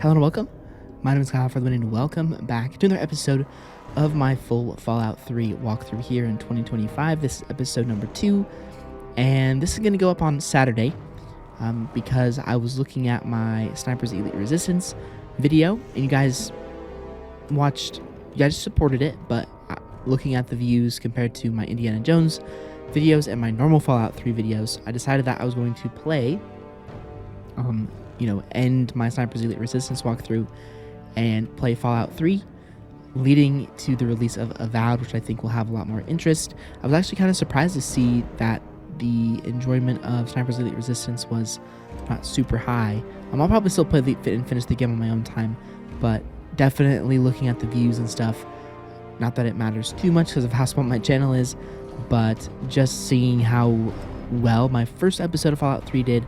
Hello and welcome. My name is Kyle for the winning. Welcome back to another episode of my full Fallout 3 walkthrough here in 2025. This is episode number 2, and this is going to go up on Saturday because I was looking at my Sniper's Elite Resistance video, and you guys supported it, but looking at the views compared to my Indiana Jones videos and my normal Fallout 3 videos, I decided that I was going to play end my Sniper's Elite Resistance walkthrough and play Fallout 3, leading to the release of Avowed, which I think will have a lot more interest. I was actually kind of surprised to see that the enjoyment of Sniper's Elite Resistance was not super high. I'll probably still play and finish the game on my own time, but definitely looking at the views and stuff, not that it matters too much because of how small my channel is, but just seeing how well my first episode of Fallout 3 did,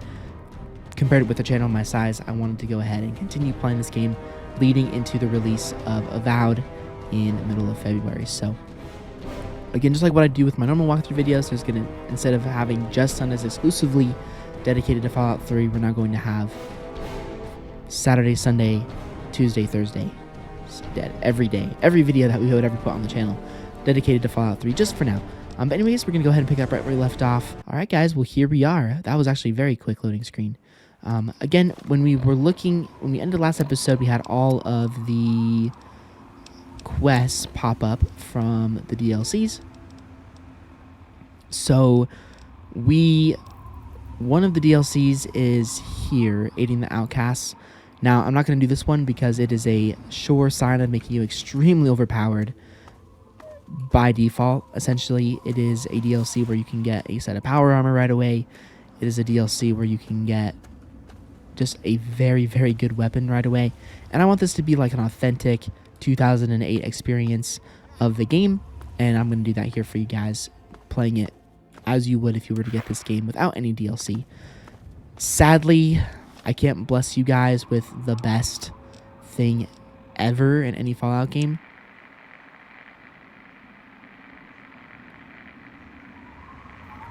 compared with a channel my size, I wanted to go ahead and continue playing this game leading into the release of Avowed in the middle of February. So again, just like what I do with my normal walkthrough videos, there's gonna, instead of having just Sundays exclusively dedicated to Fallout 3, we're now going to have Saturday, Sunday, Tuesday, Thursday, every day, every video that we would ever put on the channel dedicated to Fallout 3, just for now. But anyways, we're gonna go ahead and pick up right where we left off. All right, guys, well, here we are. That was actually a very quick loading screen. Again, when we ended last episode, we had all of the quests pop up from the DLCs. So one of the DLCs is here, aiding the outcasts. Now, I'm not going to do this one because it is a sure sign of making you extremely overpowered by default. Essentially, it is a DLC where you can get a set of power armor right away. It is a DLC where you can get just a very, very good weapon right away. And I want this to be like an authentic 2008 experience of the game. And I'm going to do that here for you guys, playing it as you would if you were to get this game without any DLC. Sadly, I can't bless you guys with the best thing ever in any Fallout game.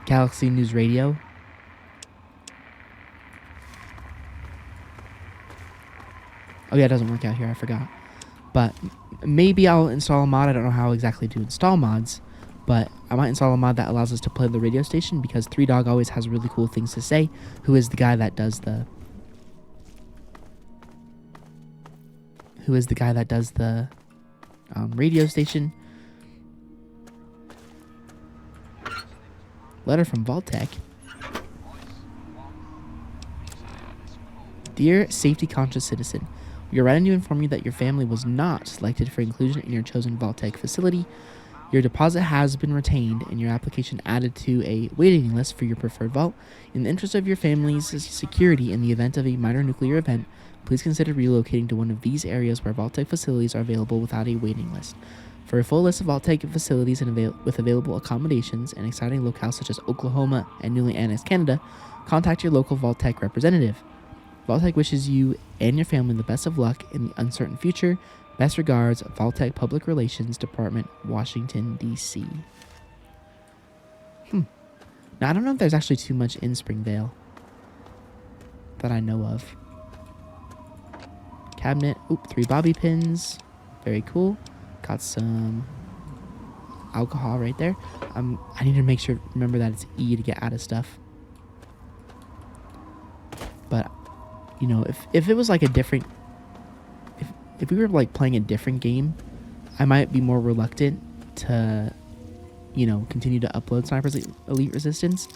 Galaxy News Radio. Oh yeah, it doesn't work out here, I forgot. But maybe I'll install a mod. I don't know how exactly to install mods, but I might install a mod that allows us to play the radio station, because 3Dog always has really cool things to say, who is the guy that does the radio station. Letter from Vault-Tec. Dear safety-conscious citizen, we are writing to inform you that your family was not selected for inclusion in your chosen Vault-Tec facility. Your deposit has been retained and your application added to a waiting list for your preferred vault. In the interest of your family's security in the event of a minor nuclear event, please consider relocating to one of these areas where Vault-Tec facilities are available without a waiting list. For a full list of Vault-Tec facilities with available accommodations and exciting locales such as Oklahoma and newly annexed Canada, contact your local Vault-Tec representative. Vault-Tec wishes you and your family the best of luck in the uncertain future. Best regards, Vault-Tec Public Relations Department, Washington, D.C. Now, I don't know if there's actually too much in Springvale that I know of. Cabinet. 3 bobby pins. Very cool. Got some alcohol right there. I need to remember that it's E to get out of stuff. But if it was like a different, if we were like playing a different game, I might be more reluctant to, continue to upload Sniper's Elite Resistance.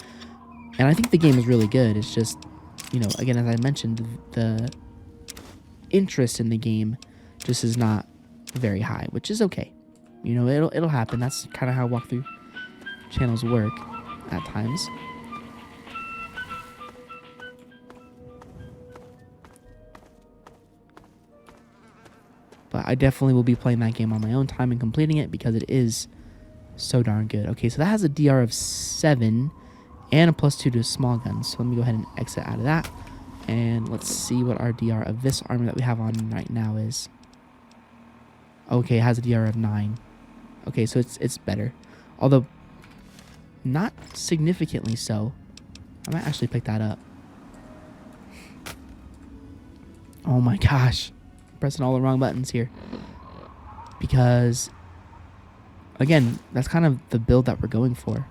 And I think the game is really good. It's just, again, as I mentioned, the interest in the game just is not very high, which is okay. It'll happen. That's kind of how walkthrough channels work at times. But I definitely will be playing that game on my own time and completing it because it is so darn good. Okay, so that has a DR of 7 and a +2 to small guns. So let me go ahead and exit out of that. And let's see what our DR of this armor that we have on right now is. Okay, it has a DR of 9. Okay, so it's better. Although, not significantly so. I might actually pick that up. Oh my gosh. pressing all the wrong buttons here. Because, again, that's kind of the build that we're going for.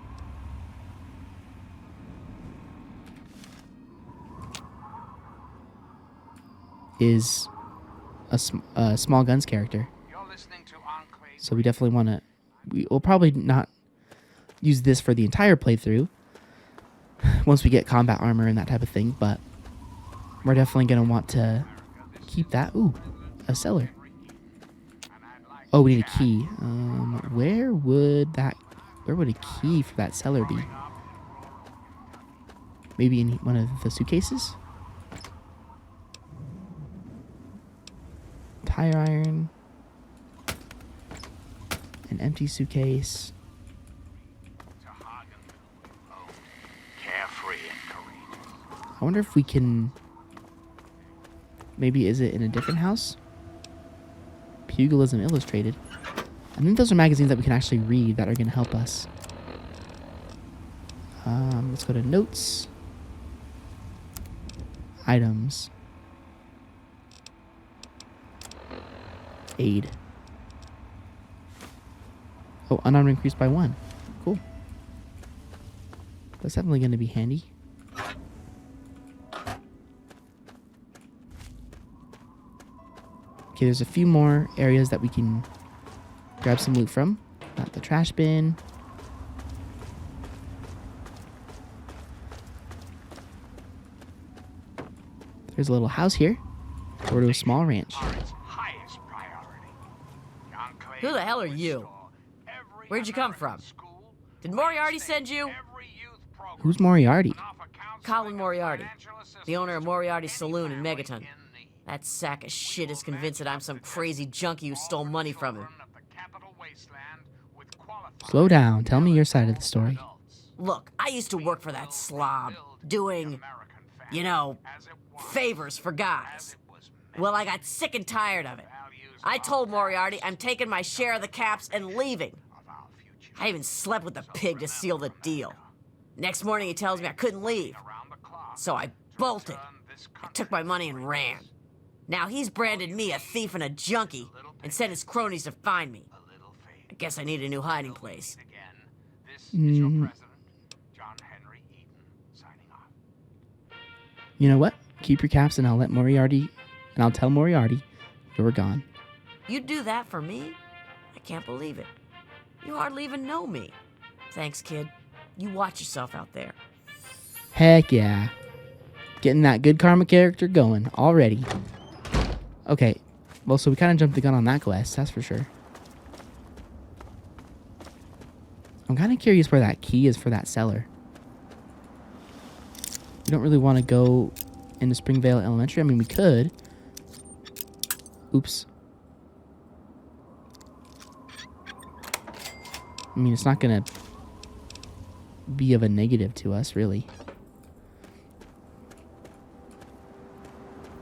Is a small guns character. So we definitely want to... We'll probably not use this for the entire playthrough once we get combat armor and that type of thing, but we're definitely going to want to keep that. Ooh, a cellar. Oh, we need a key. Where would a key for that cellar be? Maybe in one of the suitcases? Tire iron. An empty suitcase. I wonder if we can... Maybe is it in a different house? Pugilism Illustrated. I think those are magazines that we can actually read that are going to help us. Let's go to notes. Items. Aid. Oh, unarmed increased by 1. Cool. That's definitely going to be handy. Okay, there's a few more areas that we can grab some loot from. Got the trash bin. There's a little house here. Or to a small ranch. Who the hell are you? Where'd you come from? Did Moriarty send you? Who's Moriarty? Colin Moriarty, the owner of Moriarty's Saloon in Megaton. That sack of shit is convinced that I'm some crazy junkie who stole money from him. Slow down. Tell me your side of the story. Look, I used to work for that slob, doing, you know, favors for guys. Well, I got sick and tired of it. I told Moriarty I'm taking my share of the caps and leaving. I even slept with the pig to seal the deal. Next morning he tells me I couldn't leave. So I bolted. I took my money and ran. Now he's branded me a thief and a junkie and sent his cronies to find me. I guess I need a new hiding place. You know what? Keep your caps and I'll let Moriarty, and I'll tell Moriarty you're gone. You'd do that for me? I can't believe it. You hardly even know me. Thanks, kid. You watch yourself out there. Heck yeah. Getting that good karma character going already. Okay. Well, so we kind of jumped the gun on that quest, that's for sure. I'm kind of curious where that key is for that cellar. We don't really want to go into Springvale Elementary. I mean, we could. Oops. I mean, it's not going to be of a negative to us, really.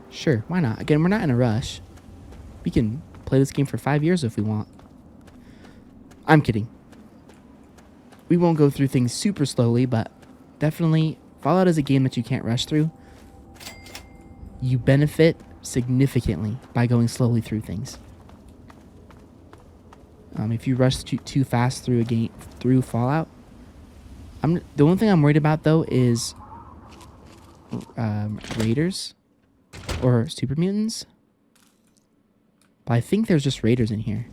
Sure, why not? Again, we're not in a rush. We can play this game for 5 years if we want. I'm kidding. We won't go through things super slowly, but definitely Fallout is a game that you can't rush through. You benefit significantly by going slowly through things. If you rush too fast through a game, through Fallout, the only thing I'm worried about though is raiders or super mutants. But I think there's just raiders in here.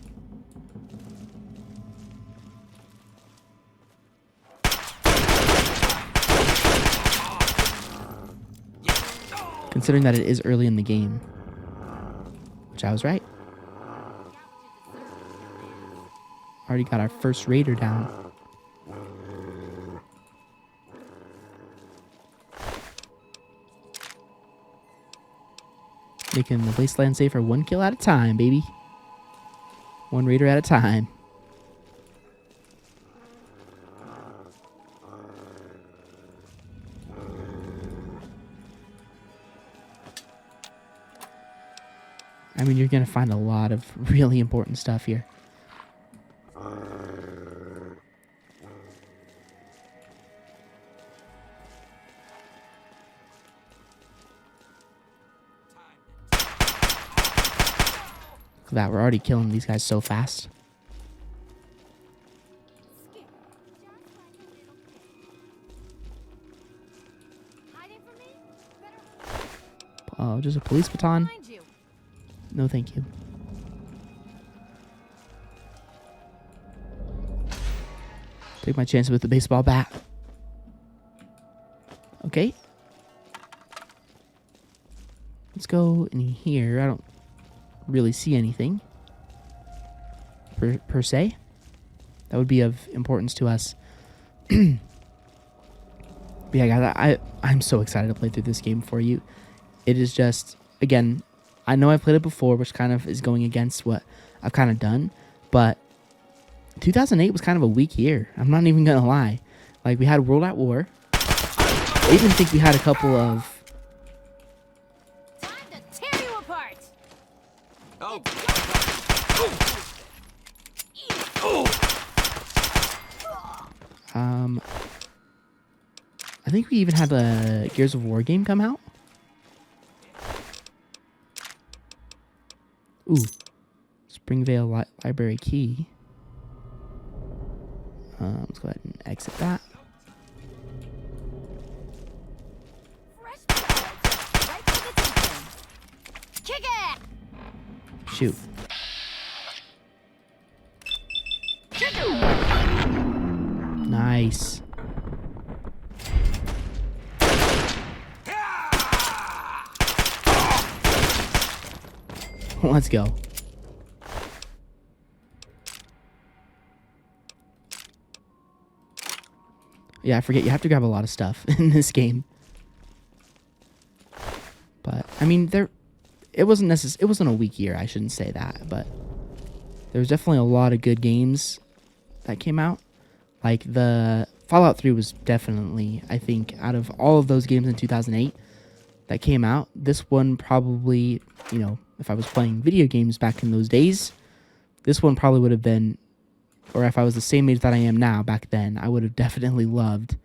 Considering that it is early in the game, which I was right. Already got our first raider down. Making the wasteland safer 1 kill at a time, baby. 1 raider at a time. I mean, you're going to find a lot of really important stuff here. Look at that. We're already killing these guys so fast. Oh, just a police baton? No, thank you. Take my chance with the baseball bat. Okay. Let's go in here. I don't really see anything per se that would be of importance to us. But yeah, guys, I'm so excited to play through this game for you. It is just, again, I know I've played it before, which kind of is going against what I've kind of done, but 2008 was kind of a weak year. I'm not even gonna lie. Like, we had World at War. I even think we had a couple of I think we even had a Gears of War game come out. Ooh. Springvale library key. Let's go ahead and exit that. Kick it! Shoot. Nice. Let's go. Yeah, I forget you have to grab a lot of stuff in this game. But I mean, it wasn't a weak year, I shouldn't say that, but there was definitely a lot of good games that came out. Like the Fallout 3 was definitely, I think, out of all of those games in 2008 that came out, this one probably, you know, if I was playing video games back in those days, this one probably would have been, or if I was the same age that I am now back then, I would have definitely loved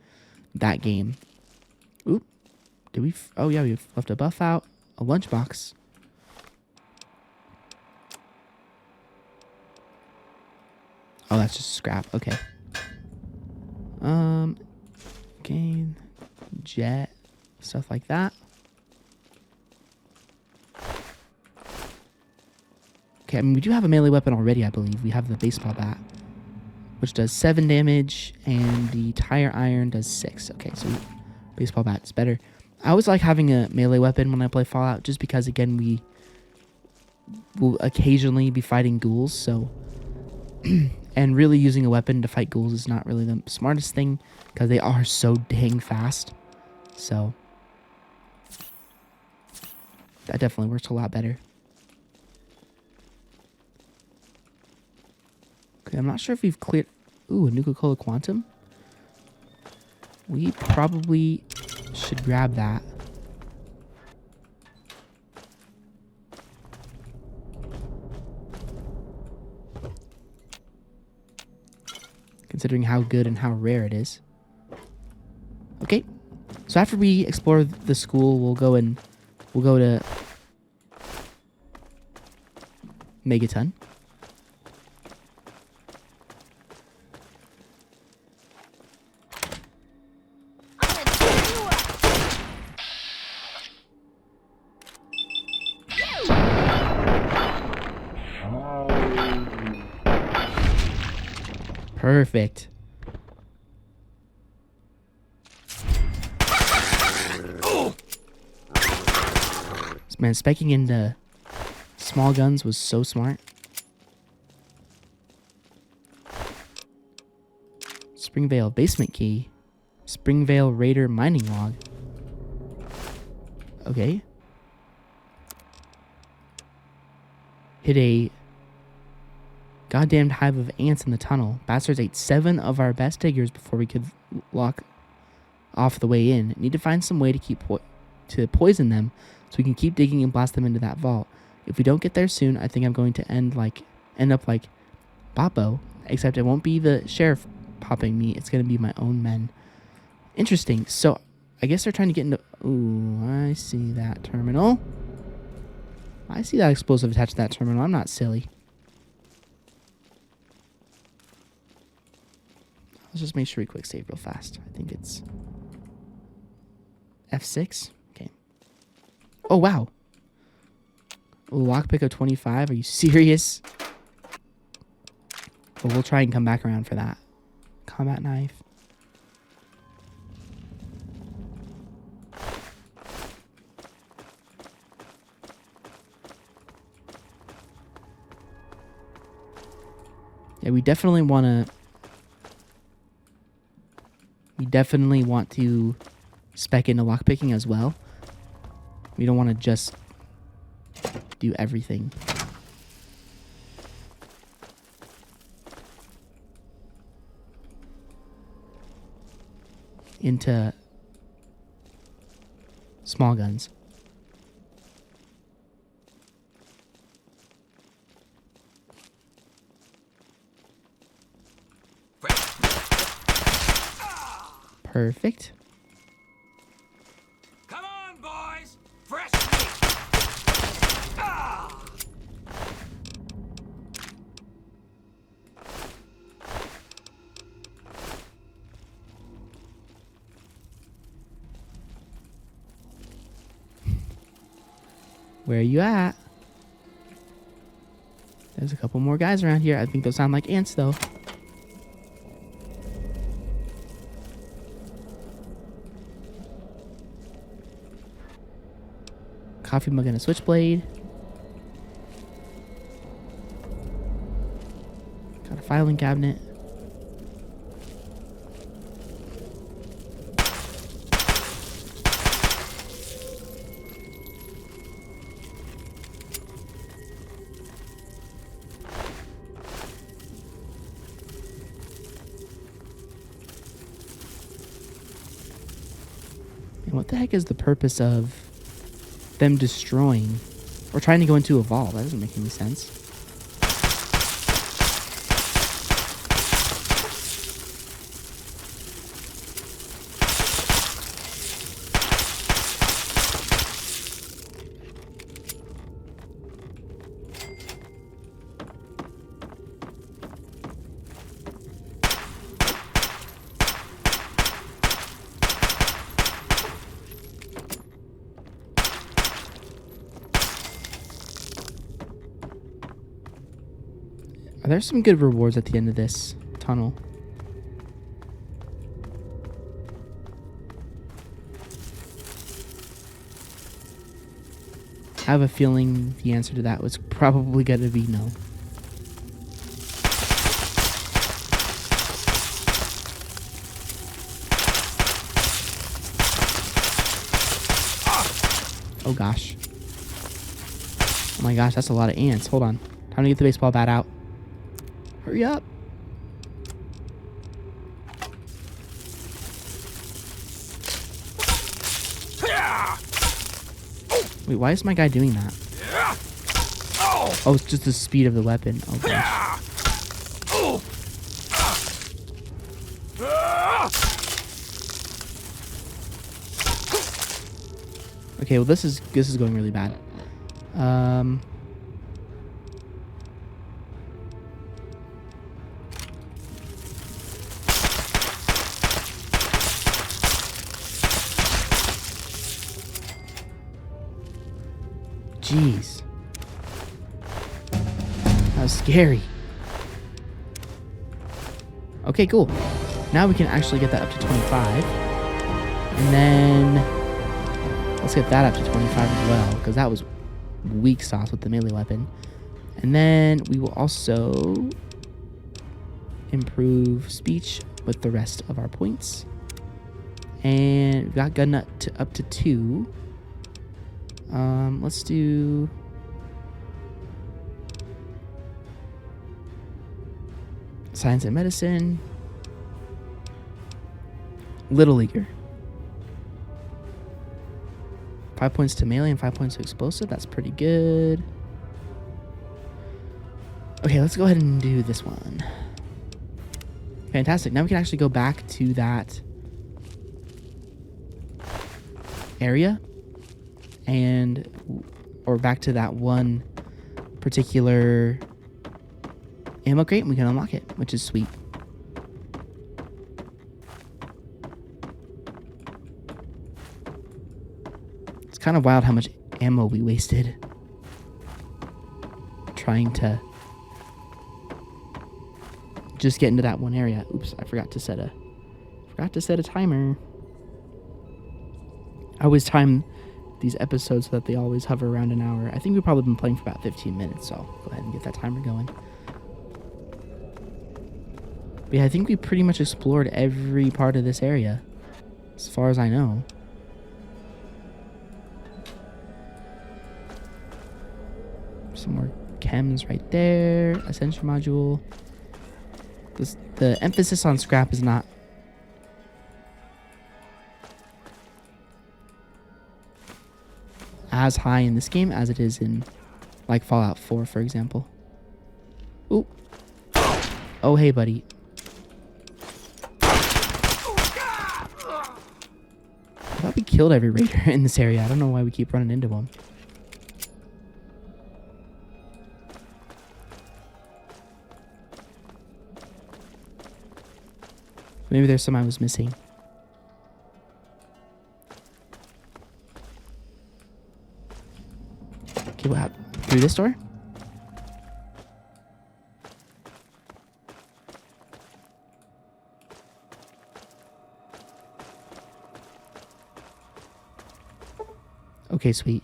that game. Oop. Did we? Oh, yeah, we left a buff out. A lunchbox. Oh, that's just scrap. Okay. Okay. Jet. Stuff like that. Okay, I mean, we do have a melee weapon already, I believe. We have the baseball bat, which does 7 damage, and the tire iron does 6. Okay, so baseball bat is better. I always like having a melee weapon when I play Fallout, just because, again, we will occasionally be fighting ghouls, so... and really using a weapon to fight ghouls is not really the smartest thing, because they are so dang fast. So... that definitely works a lot better. Okay, I'm not sure if we've cleared... Ooh, a Nuka-Cola Quantum? We probably should grab that. Considering how good and how rare it is. Okay, so after we explore the school, we'll go to Megaton. Perfect. Man, speccing into small guns was so smart. Springvale basement key. Springvale Raider mining log. Okay. Hit a goddamned hive of ants in the tunnel. Bastards ate 7 of our best diggers before we could lock off the way in. Need to find some way to poison them so we can keep digging and blast them into that vault. If we don't get there soon, I think I'm going to end up like Boppo, except it won't be the sheriff popping me. It's going to be my own men. Interesting. So I guess they're trying to get into... Ooh, I see that terminal. I see that explosive attached to that terminal. I'm not silly. Let's just make sure we quick save real fast. I think it's F6. Okay. Oh, wow. A lockpick of 25. Are you serious? But we'll try and come back around for that. Combat knife. Yeah, we definitely want to spec into lockpicking as well. We don't want to just do everything. Into small guns. Perfect. Come on, boys! Fresh meat! Ah! Where are you at? There's a couple more guys around here. I think those sound like ants, though. Coffee mug and a switchblade. Got a filing cabinet. And what the heck is the purpose of them destroying or trying to go into evolve? That doesn't make any sense. There's some good rewards at the end of this tunnel. I have a feeling the answer to that was probably going to be no. Oh gosh. Oh my gosh, that's a lot of ants. Hold on. Time to get the baseball bat out. Hurry up. Wait, why is my guy doing that? Oh, it's just the speed of the weapon. Oh gosh. Okay, well this is going really bad. Jeez. That was scary. Okay, cool. Now we can actually get that up to 25. And then let's get that up to 25 as well, because that was weak sauce with the melee weapon. And then we will also improve speech with the rest of our points. And we've got gun nut up to 2. Let's do science and medicine. Little leaguer. 5 points to melee and 5 points to explosive. That's pretty good. Okay, let's go ahead and do this one. Fantastic. Now we can actually go back to that area and or back to that one particular ammo crate and we can unlock it, which is sweet. It's kind of wild how much ammo we wasted trying to just get into that one area. Oops, I forgot to set a timer. I always time these episodes so that they always hover around an hour. I think we've probably been playing for about 15 minutes, so I'll go ahead and get that timer going. But yeah, I think we pretty much explored every part of this area, as far as I know. Some more chems right there. Ascension module. The emphasis on scrap is not as high in this game as it is in like Fallout 4, for example. Ooh. Oh, hey, buddy. I thought we killed every raider in this area. I don't know why we keep running into them. Maybe there's some I was missing. Okay, what happened? Through this door? Okay, sweet.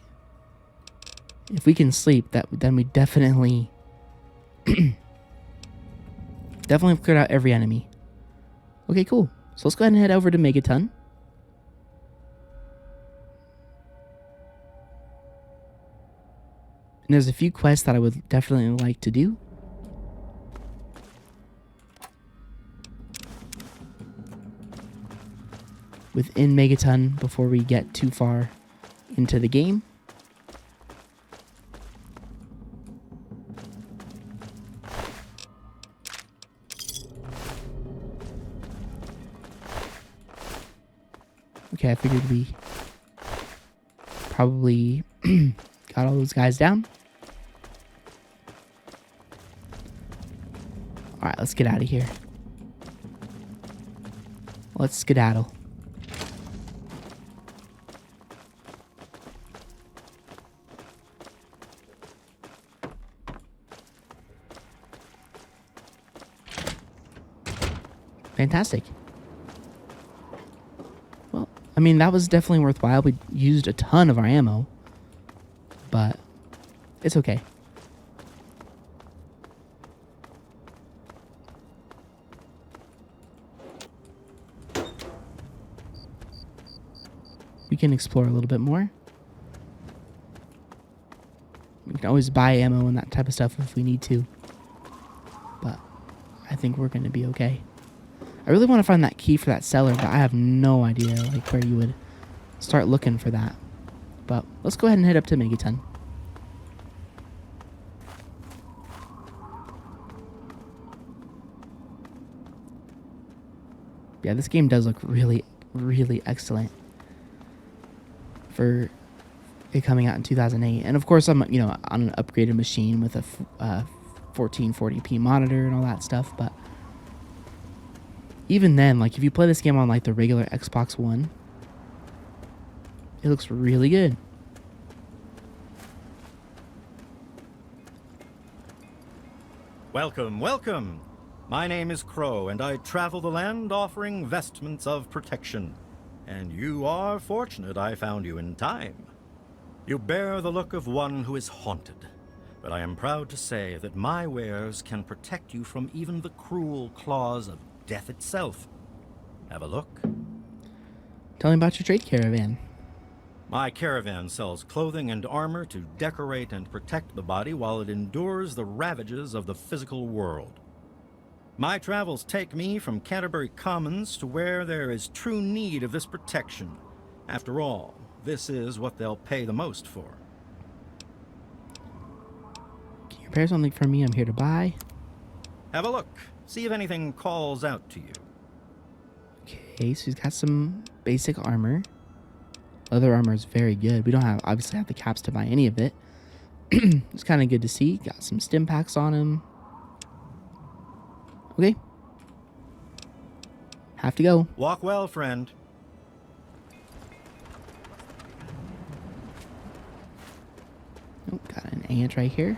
If we can sleep, then we definitely definitely cleared out every enemy. Okay, cool. So let's go ahead and head over to Megaton. And there's a few quests that I would definitely like to do. Within Megaton before we get too far into the game. Okay, I figured we probably got all those guys down. Alright, let's get out of here. Let's skedaddle. Fantastic. Well, I mean, that was definitely worthwhile. We used a ton of our ammo, but it's okay. We can explore a little bit more. We can always buy ammo and that type of stuff if we need to, but I think we're going to be okay. I really want to find that key for that cellar, but I have no idea like where you would start looking for that. But let's go ahead and head up to Megaton. Yeah, this game does look really, really excellent for it coming out in 2008. And of course, I'm on an upgraded machine with a 1440p monitor and all that stuff, but even then, like, if you play this game on, like, the regular Xbox One, it looks really good. Welcome, welcome. My name is Crow, and I travel the land offering vestments of protection. And you are fortunate I found you in time. You bear the look of one who is haunted, but I am proud to say that my wares can protect you from even the cruel claws of death itself. Have a look. Tell me about your trade caravan. My caravan sells clothing and armor to decorate and protect the body while it endures the ravages of the physical world. My travels take me from Canterbury Commons to where there is true need of this protection. After all, this is what they'll pay the most for. Can you prepare something for me? I'm here to buy. Have a look. See if anything calls out to you. Okay, so he's got some basic armor. Leather armor is very good. We don't obviously have the caps to buy any of it. It's kind of good to see. Got some stim packs on him. Okay. Have to go. Walk well, friend. Oh, got an ant right here.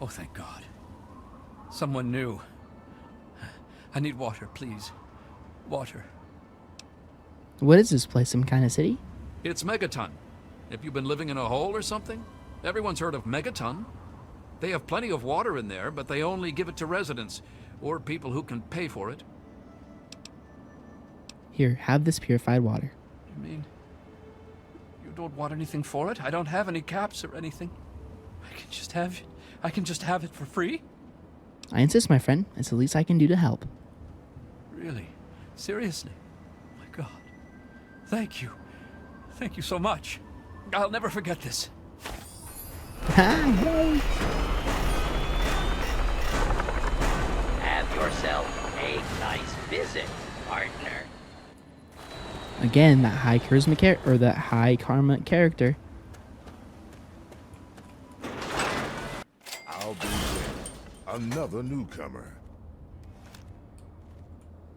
Oh, thank God. Someone new. I need water, please. Water. What is this place? Some kind of city? It's Megaton. Have you been living in a hole or something? Everyone's heard of Megaton. They have plenty of water in there, but they only give it to residents or people who can pay for it. Here, have this purified water. You mean you don't want anything for it? I don't have any caps or anything. I can just have it for free? I insist, my friend. It's the least I can do to help. Really? Seriously? My God. Thank you. Thank you so much. I'll never forget this. Yay. Have yourself a nice visit, partner. Again, that high charisma or that high karma character. I'll be there. Another newcomer.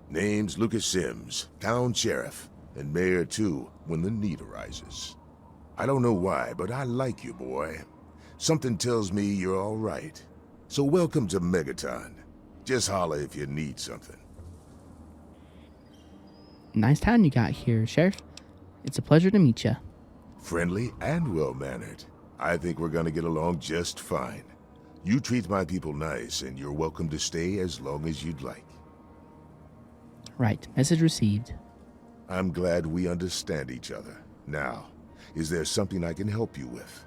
Name's Lucas Sims, town sheriff, and mayor too, when the need arises. I don't know why, but I like you, boy. Something tells me you're all right. So welcome to Megaton. Just holler if you need something. Nice town you got here, Sheriff. It's a pleasure to meet you. Friendly and well-mannered. I think we're gonna get along just fine. You treat my people nice, and you're welcome to stay as long as you'd like. Right. Message received. I'm glad we understand each other. Now, is there something I can help you with?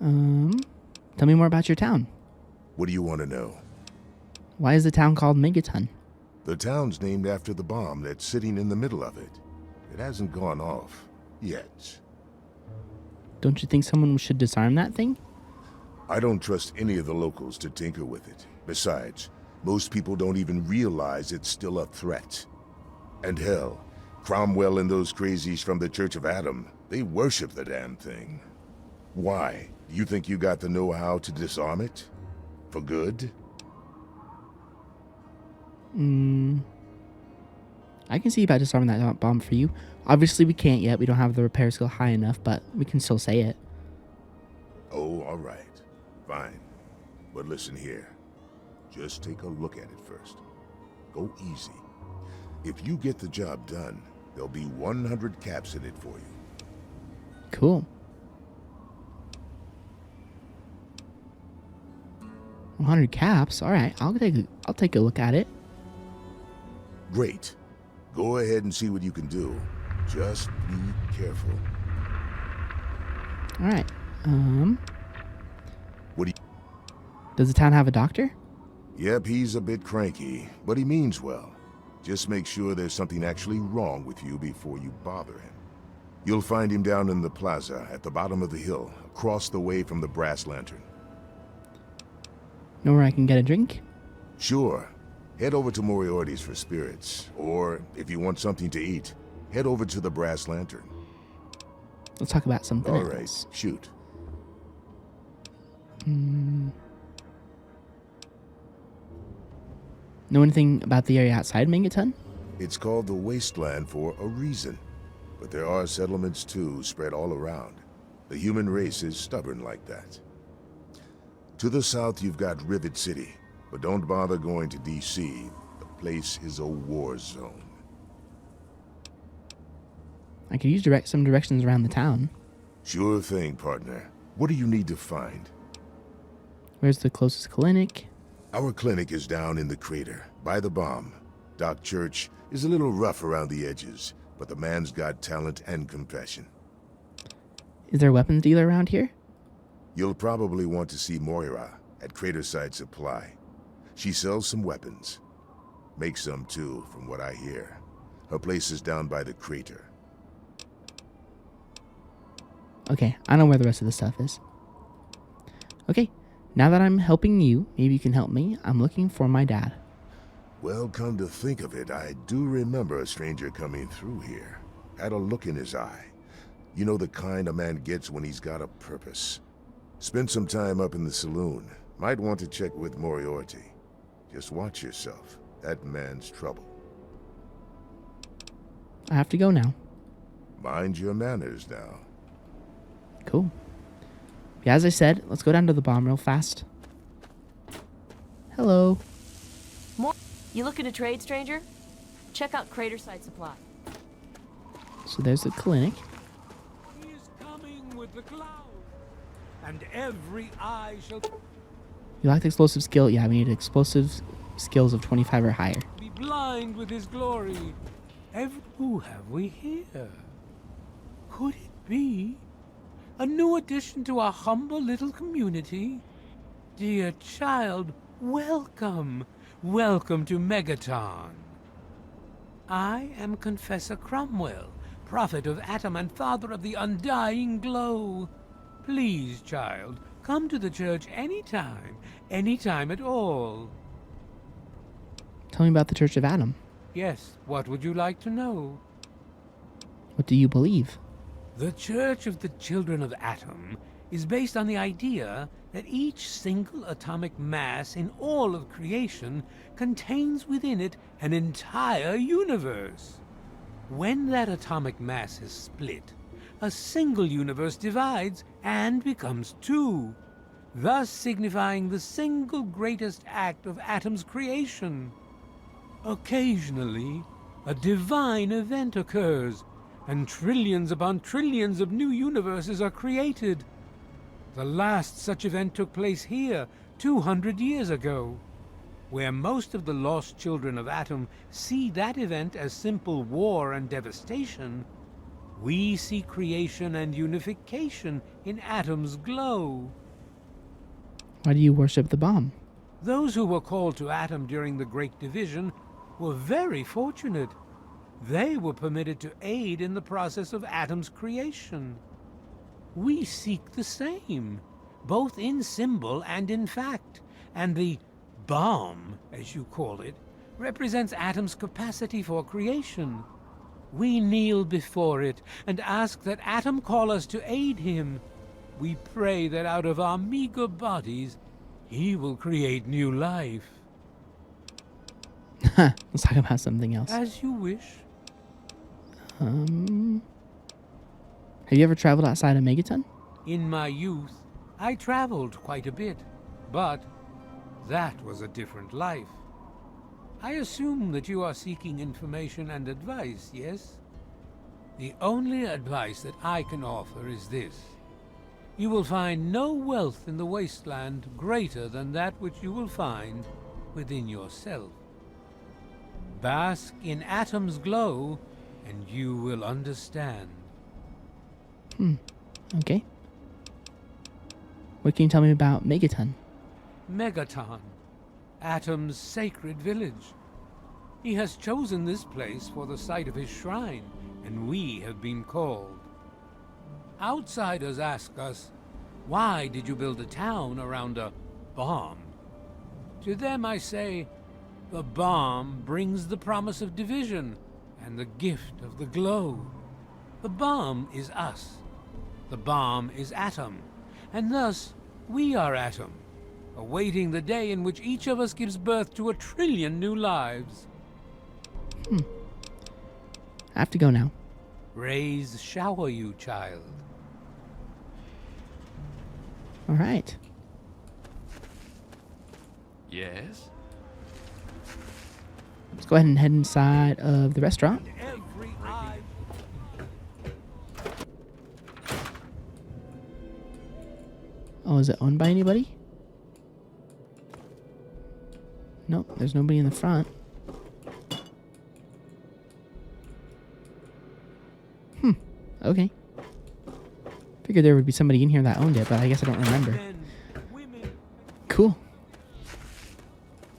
Tell me more about your town. What do you want to know? Why is the town called Megaton? The town's named after the bomb that's sitting in the middle of it. It hasn't gone off yet. Don't you think someone should disarm that thing? I don't trust any of the locals to tinker with it. Besides, most people don't even realize it's still a threat. And hell, Cromwell and those crazies from the Church of Adam, they worship the damn thing. Why? Do you think you got the know-how to disarm it? For good? I can see about disarming that bomb for you. Obviously, we can't yet. We don't have the repair skill high enough, but we can still say it. Oh, all right. Fine. But listen here. Just take a look at it first. Go easy. If you get the job done, there'll be 100 caps in it for you. Cool. 100 caps. All right, I'll take a look at it. Great. Go ahead and see what you can do. Just be careful. All right. What do you... Does the town have a doctor? Yep, he's a bit cranky, but he means well. Just make sure there's something actually wrong with you before you bother him. You'll find him down in the plaza at the bottom of the hill, across the way from the brass lantern. Know where I can get a drink? Sure. Head over to Moriarty's for spirits, or if you want something to eat, head over to the brass lantern. Let's talk about something All else. right, shoot. Know anything about the area outside Megaton? It's called the Wasteland for a reason. But there are settlements too, spread all around. The human race is stubborn like that. To the south, you've got Rivet City, but don't bother going to D.C. The place is a war zone. I could use some directions around the town. Sure thing, partner. What do you need to find? Where's the closest clinic? Our clinic is down in the crater, by the bomb. Doc Church is a little rough around the edges, but the man's got talent and compassion. Is there a weapons dealer around here? You'll probably want to see Moira at Craterside Supply. She sells some weapons. Makes some too, from what I hear. Her place is down by the crater. Okay, I know where the rest of the stuff is. Okay, now that I'm helping you, maybe you can help me. I'm looking for my dad. Well, come to think of it, I do remember a stranger coming through here. Had a look in his eye. You know, the kind a man gets when he's got a purpose. Spent some time up in the saloon. Might want to check with Moriarty. Just watch yourself. That man's trouble. I have to go now. Mind your manners now. Cool. Yeah, as I said, let's go down to the bomb real fast. Hello. You looking to trade, stranger? Check out Crater Site Supply. So there's the clinic. He is coming with the clouds, and every eye shall You lack the explosive skill? Yeah, we need explosive skills of 25 or higher. be blind with his glory. Who have we here? Could it be a new addition to our humble little community? Dear child, welcome. Welcome to Megaton. I am Confessor Cromwell, prophet of Atom and father of the undying glow. Please, child, come to the church anytime at all. Tell me about the Church of Atom. Yes, what would you like to know? What do you believe? The Church of the Children of Atom is based on the idea that each single atomic mass in all of creation contains within it an entire universe. When that atomic mass is split, a single universe divides and becomes two, thus signifying the single greatest act of Atom's creation. Occasionally, a divine event occurs, and trillions upon trillions of new universes are created. The last such event took place here 200 years ago. Where most of the lost children of Atom see that event as simple war and devastation, we see creation and unification in Atom's glow. Why do you worship the bomb? Those who were called to Atom during the Great Division were very fortunate. They were permitted to aid in the process of Atom's creation. We seek the same, both in symbol and in fact, and the bomb, as you call it, represents Atom's capacity for creation. We kneel before it and ask that Atom call us to aid him. We pray that out of our meager bodies, he will create new life. Let's talk about something else. As you wish. Have you ever traveled outside of Megaton? In my youth, I traveled quite a bit, but that was a different life. I assume that you are seeking information and advice, yes? The only advice that I can offer is this. You will find no wealth in the wasteland greater than that which you will find within yourself. Bask in Atom's glow, and you will understand. Okay. What can you tell me about Megaton? Megaton, Atom's sacred village. He has chosen this place for the site of his shrine, and we have been called. Outsiders ask us, why did you build a town around a bomb? To them I say, the bomb brings the promise of division and the gift of the glow. The bomb is us. The bomb is Atom, and thus we are Atom, awaiting the day in which each of us gives birth to 1 trillion new lives. I have to go now. Rays shower you, child. All right. Yes? Let's go ahead and head inside of the restaurant. Every eye. Oh, is it owned by anybody? Nope, there's nobody in the front. Okay. Figured there would be somebody in here that owned it, but I guess I don't remember. Men, women, Cool.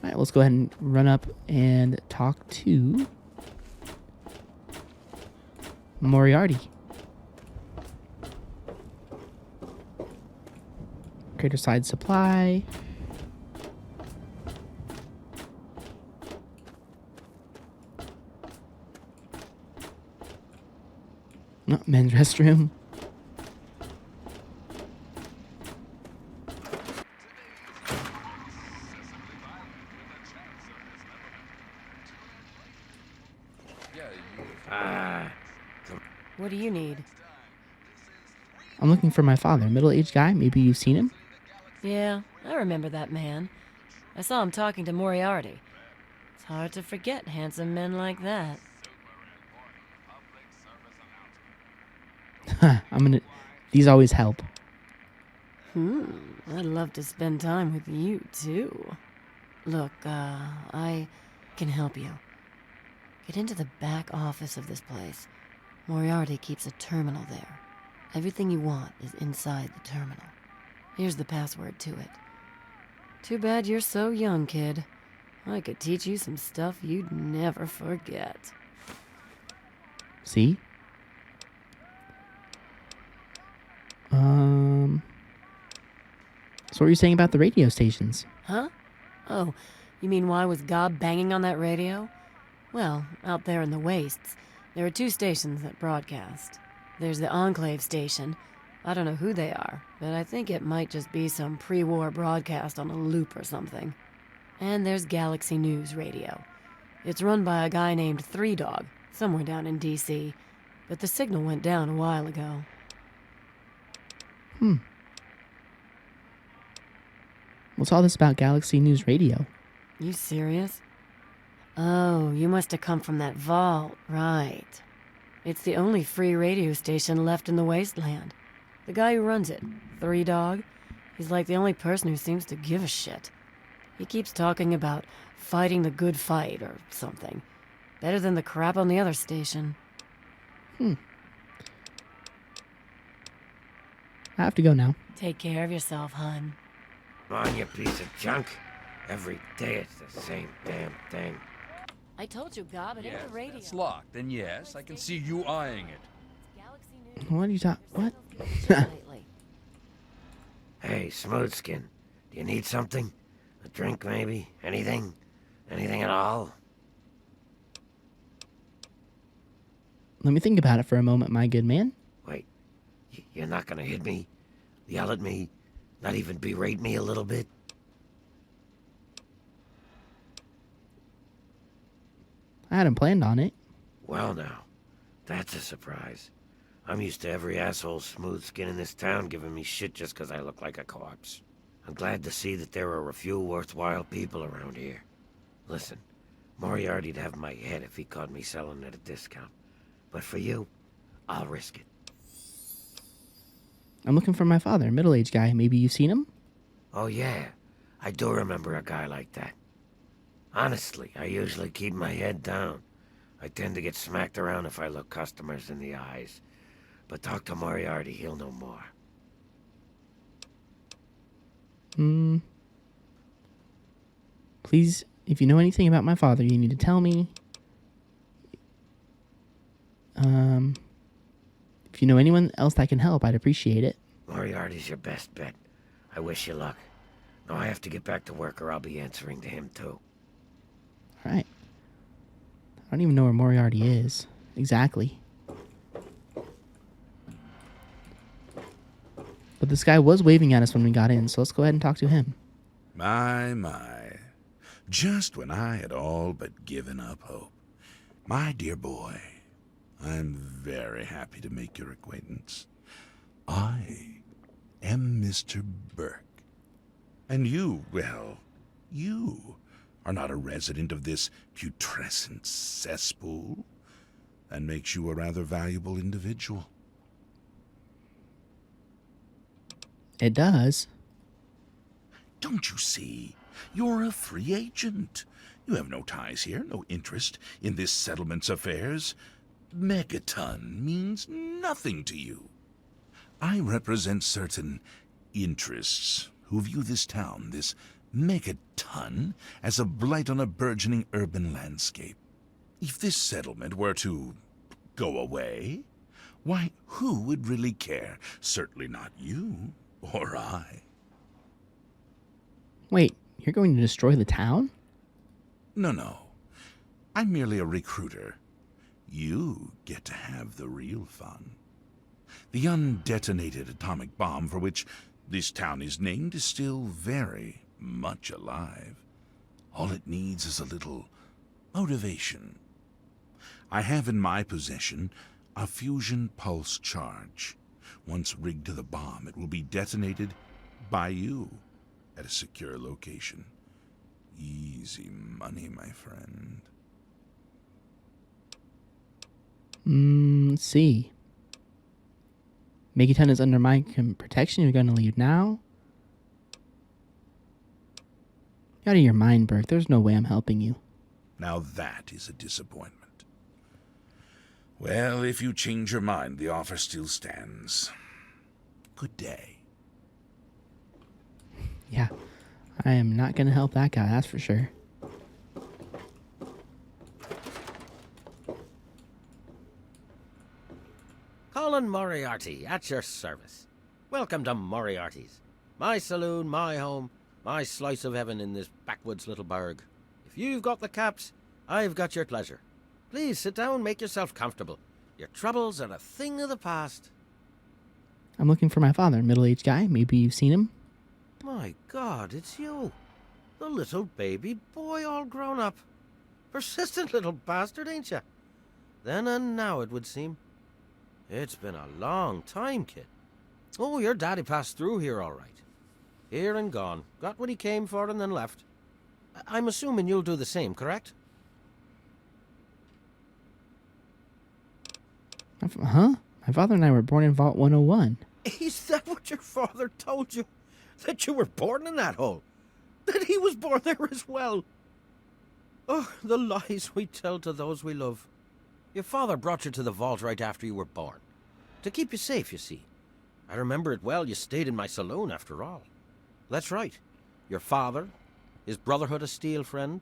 Alright, let's go ahead and run up and talk to Moriarty. Crater Side Supply. No, men's restroom. What do you need? I'm looking for my father, middle-aged guy. Maybe you've seen him? Yeah, I remember that man. I saw him talking to Moriarty. It's hard to forget handsome men like that. These always help. I'd love to spend time with you, too. Look, I can help you. Get into the back office of this place. Moriarty keeps a terminal there. Everything you want is inside the terminal. Here's the password to it. Too bad you're so young, kid. I could teach you some stuff you'd never forget. See? So what were you saying about the radio stations? Huh? Oh, you mean why was Gob banging on that radio? Well, out there in the wastes, there are 2 stations that broadcast. There's the Enclave station. I don't know who they are, but I think it might just be some pre-war broadcast on a loop or something. And there's Galaxy News Radio. It's run by a guy named Three Dog, somewhere down in D.C., but the signal went down a while ago. What's all this about Galaxy News Radio? You serious? Oh, you must have come from that vault, right. It's the only free radio station left in the wasteland. The guy who runs it, Three Dog, he's like the only person who seems to give a shit. He keeps talking about fighting the good fight or something. Better than the crap on the other station. I have to go now. Take care of yourself, hon. Come on, you piece of junk. Every day it's the same damn thing. I told you, Gob, it ain't the radio. It's locked, then yes, I can see you eyeing it. Galaxy News. What are you talking? What? Lately. Hey, Smoothskin, do you need something? A drink, maybe? Anything? Anything at all? Let me think about it for a moment, my good man. Wait, you're not gonna hit me? Yell at me? Not even berate me a little bit? I hadn't planned on it. Well now, that's a surprise. I'm used to every asshole smoothskin in this town giving me shit just 'cause I look like a corpse. I'm glad to see that there are a few worthwhile people around here. Listen, Moriarty'd have my head if he caught me selling at a discount. But for you, I'll risk it. I'm looking for my father, middle-aged guy. Maybe you've seen him? Oh yeah, I do remember a guy like that. Honestly, I usually keep my head down. I tend to get smacked around if I look customers in the eyes. But talk to Moriarty, he'll know more. Please, if you know anything about my father, you need to tell me. If you know anyone else that can help, I'd appreciate it. Moriarty's your best bet. I wish you luck. Now I have to get back to work or I'll be answering to him too. All right. I don't even know where Moriarty is. Exactly. But this guy was waving at us when we got in, so let's go ahead and talk to him. My. Just when I had all but given up hope. My dear boy, I'm very happy to make your acquaintance. I am Mr. Burke. And you, well, you are not a resident of this putrescent cesspool. That makes you a rather valuable individual. It does. Don't you see? You're a free agent. You have no ties here, no interest in this settlement's affairs. Megaton means nothing to you. I represent certain interests who view this town, this Megaton, as a blight on a burgeoning urban landscape. If this settlement were to go away, why, who would really care? Certainly not you or I. Wait, you're going to destroy the town? No. I'm merely a recruiter. You get to have the real fun. The undetonated atomic bomb for which this town is named is still very much alive. All it needs is a little motivation. I have in my possession a fusion pulse charge. Once rigged to the bomb, it will be detonated by you at a secure location. Easy money, my friend. Let's see. Megaton is under my protection. You're going to leave now? You're out of your mind, Burke. There's no way I'm helping you. Now that is a disappointment. Well, if you change your mind, the offer still stands. Good day. Yeah, I am not going to help that guy, that's for sure. Colin Moriarty, at your service. Welcome to Moriarty's. My saloon, my home, my slice of heaven in this backwoods little burg. If you've got the caps, I've got your pleasure. Please sit down, make yourself comfortable. Your troubles are a thing of the past. I'm looking for my father, middle-aged guy. Maybe you've seen him. My God, it's you. The little baby boy all grown up. Persistent little bastard, ain't you? Then and now, it would seem. It's been a long time, kid. Oh, your daddy passed through here all right. Here and gone. Got what he came for and then left. I'm assuming you'll do the same, correct? Huh? My father and I were born in Vault 101. Is that what your father told you? That you were born in that hole? That he was born there as well? Oh, the lies we tell to those we love. Your father brought you to the vault right after you were born. To keep you safe, you see. I remember it well. You stayed in my saloon, after all. That's right. Your father, his Brotherhood of Steel friend,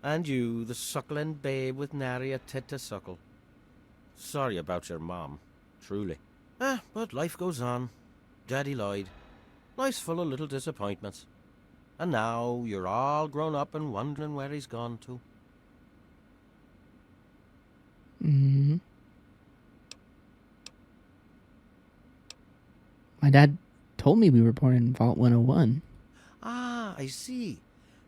and you, the suckling babe with nary a tit to suckle. Sorry about your mom, truly. But life goes on. Daddy lied. Life's full of little disappointments. And now you're all grown up and wondering where he's gone to. Mm-hmm. My dad told me we were born in Vault 101. Ah, I see.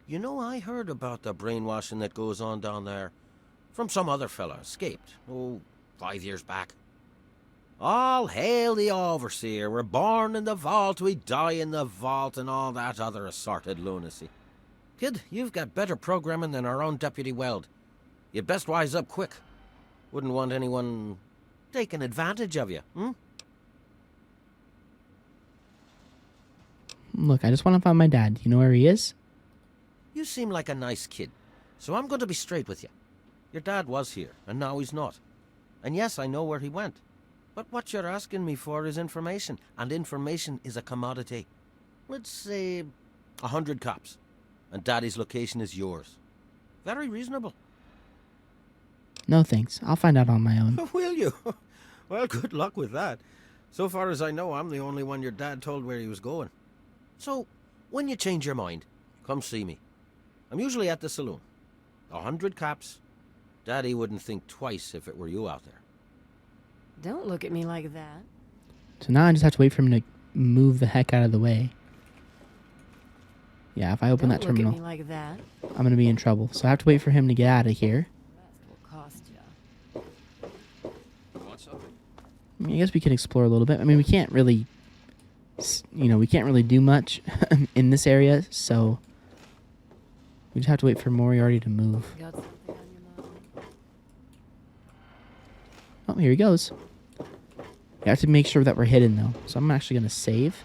You know, I heard about the brainwashing that goes on down there. From some other fella, escaped. 5 years back. All hail the overseer. We're born in the vault, we die in the vault, and all that other assorted lunacy. Kid, you've got better programming than our own Deputy Weld. You'd best wise up quick. Wouldn't want anyone taking advantage of you, Look, I just want to find my dad. You know where he is? You seem like a nice kid, so I'm going to be straight with you. Your dad was here, and now he's not. And yes, I know where he went. But what you're asking me for is information, and information is a commodity. Let's say 100 cops, and Daddy's location is yours. Very reasonable. No thanks. I'll find out on my own. Will you? Well, good luck with that. So far as I know, I'm the only one your dad told where he was going. So, when you change your mind, come see me. I'm usually at the saloon. 100 cops. Daddy wouldn't think twice if it were you out there. Don't look at me like that. So now I just have to wait for him to move the heck out of the way. Yeah, if I open that terminal, Don't look at me like that. I'm going to be in trouble. So I have to wait for him to get out of here. Will cost ya. Want something? I mean, I guess we can explore a little bit. I mean, we can't really, we can't really do much in this area, so we just have to wait for Moriarty to move. Got something on your mind? Oh, here he goes. We have to make sure that we're hidden, though. So I'm actually going to save.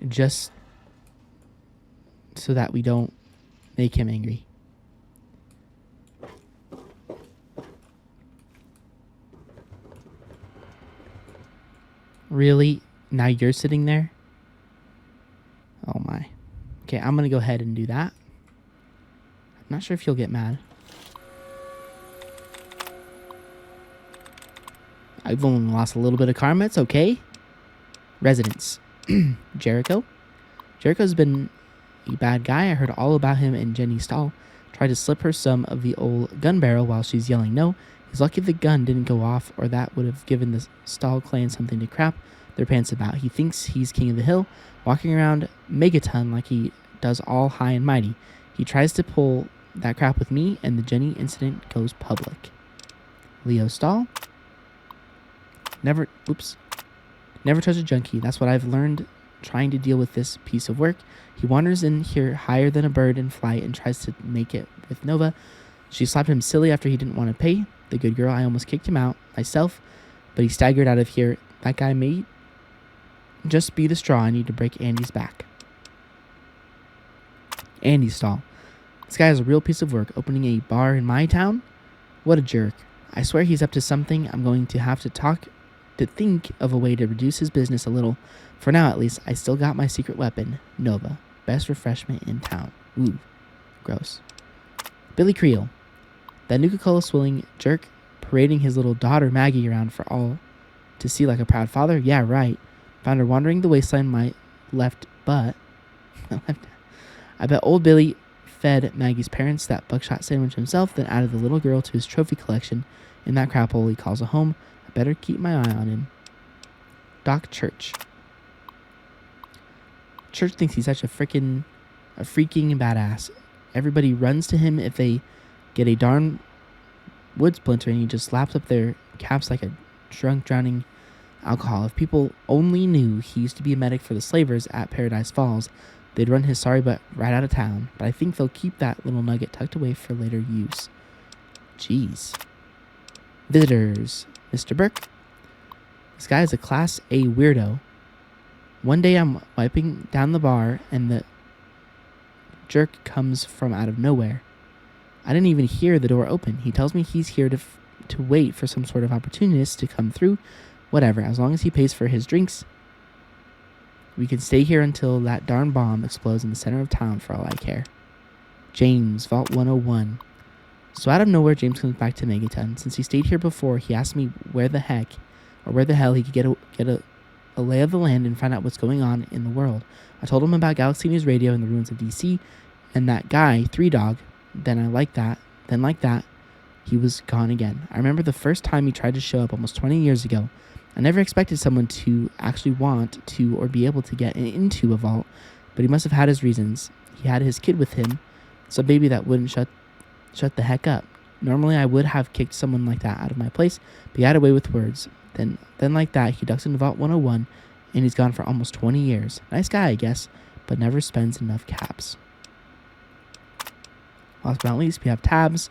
Just so that we don't make him angry. Really? Now you're sitting there? Oh my. Okay, I'm going to go ahead and do that. I'm not sure if you'll get mad. I've only lost a little bit of karma. It's okay. Residents. Jericho. Jericho's been a bad guy. I heard all about him in Jenny's stall. Tried to slip her some of the old gun barrel while she's yelling no. He's lucky the gun didn't go off, or that would have given the Stahl clan something to crap their pants about. He thinks he's king of the hill, walking around Megaton like he does all high and mighty. He tries to pull that crap with me, and the Jenny incident goes public. Leo Stahl. Never trust a junkie. That's what I've learned trying to deal with this piece of work. He wanders in here higher than a bird in flight and tries to make it with Nova. She slapped him silly after he didn't want to pay. The good girl, I almost kicked him out myself, but he staggered out of here. That guy may just be the straw I need to break Andy's back. Andy Stahl. This guy is a real piece of work, opening a bar in my town. What a jerk. I swear he's up to something. I'm going to have to think of a way to reduce his business a little. For now, at least, I still got my secret weapon, Nova. Best refreshment in town. Ooh, gross. Billy Creel. That Nuka-Cola swilling jerk parading his little daughter Maggie around for all to see like a proud father? Yeah, right. Found her wandering the wasteland my left butt. I bet old Billy fed Maggie's parents that buckshot sandwich himself, then added the little girl to his trophy collection in that crap hole he calls a home. I better keep my eye on him. Doc Church. Church thinks he's such a freaking badass. Everybody runs to him if they get a darn wood splinter, and he just slaps up their caps like a drunk drowning alcohol. If people only knew he used to be a medic for the slavers at Paradise Falls, they'd run his sorry butt right out of town. But I think they'll keep that little nugget tucked away for later use. Jeez. Visitors. Mr. Burke. This guy is a Class A weirdo. One day I'm wiping down the bar and the jerk comes from out of nowhere. I didn't even hear the door open. He tells me he's here to wait for some sort of opportunist to come through. Whatever, as long as he pays for his drinks. We can stay here until that darn bomb explodes in the center of town for all I care. James, Vault 101. So out of nowhere, James comes back to Megaton. Since he stayed here before, he asked me where the hell he could get a lay of the land and find out what's going on in the world. I told him about Galaxy News Radio and the ruins of DC, and that guy, Three Dog. Then like that, he was gone again. I remember the first time he tried to show up almost 20 years ago. I never expected someone to actually want to or be able to get into a vault, but he must have had his reasons. He had his kid with him, some baby that wouldn't shut the heck up. Normally I would have kicked someone like that out of my place, but he had a way with words. Then like that, he ducks into Vault 101, and he's gone for almost 20 years. Nice guy, I guess, but never spends enough caps. Last but not least, we have Tabs,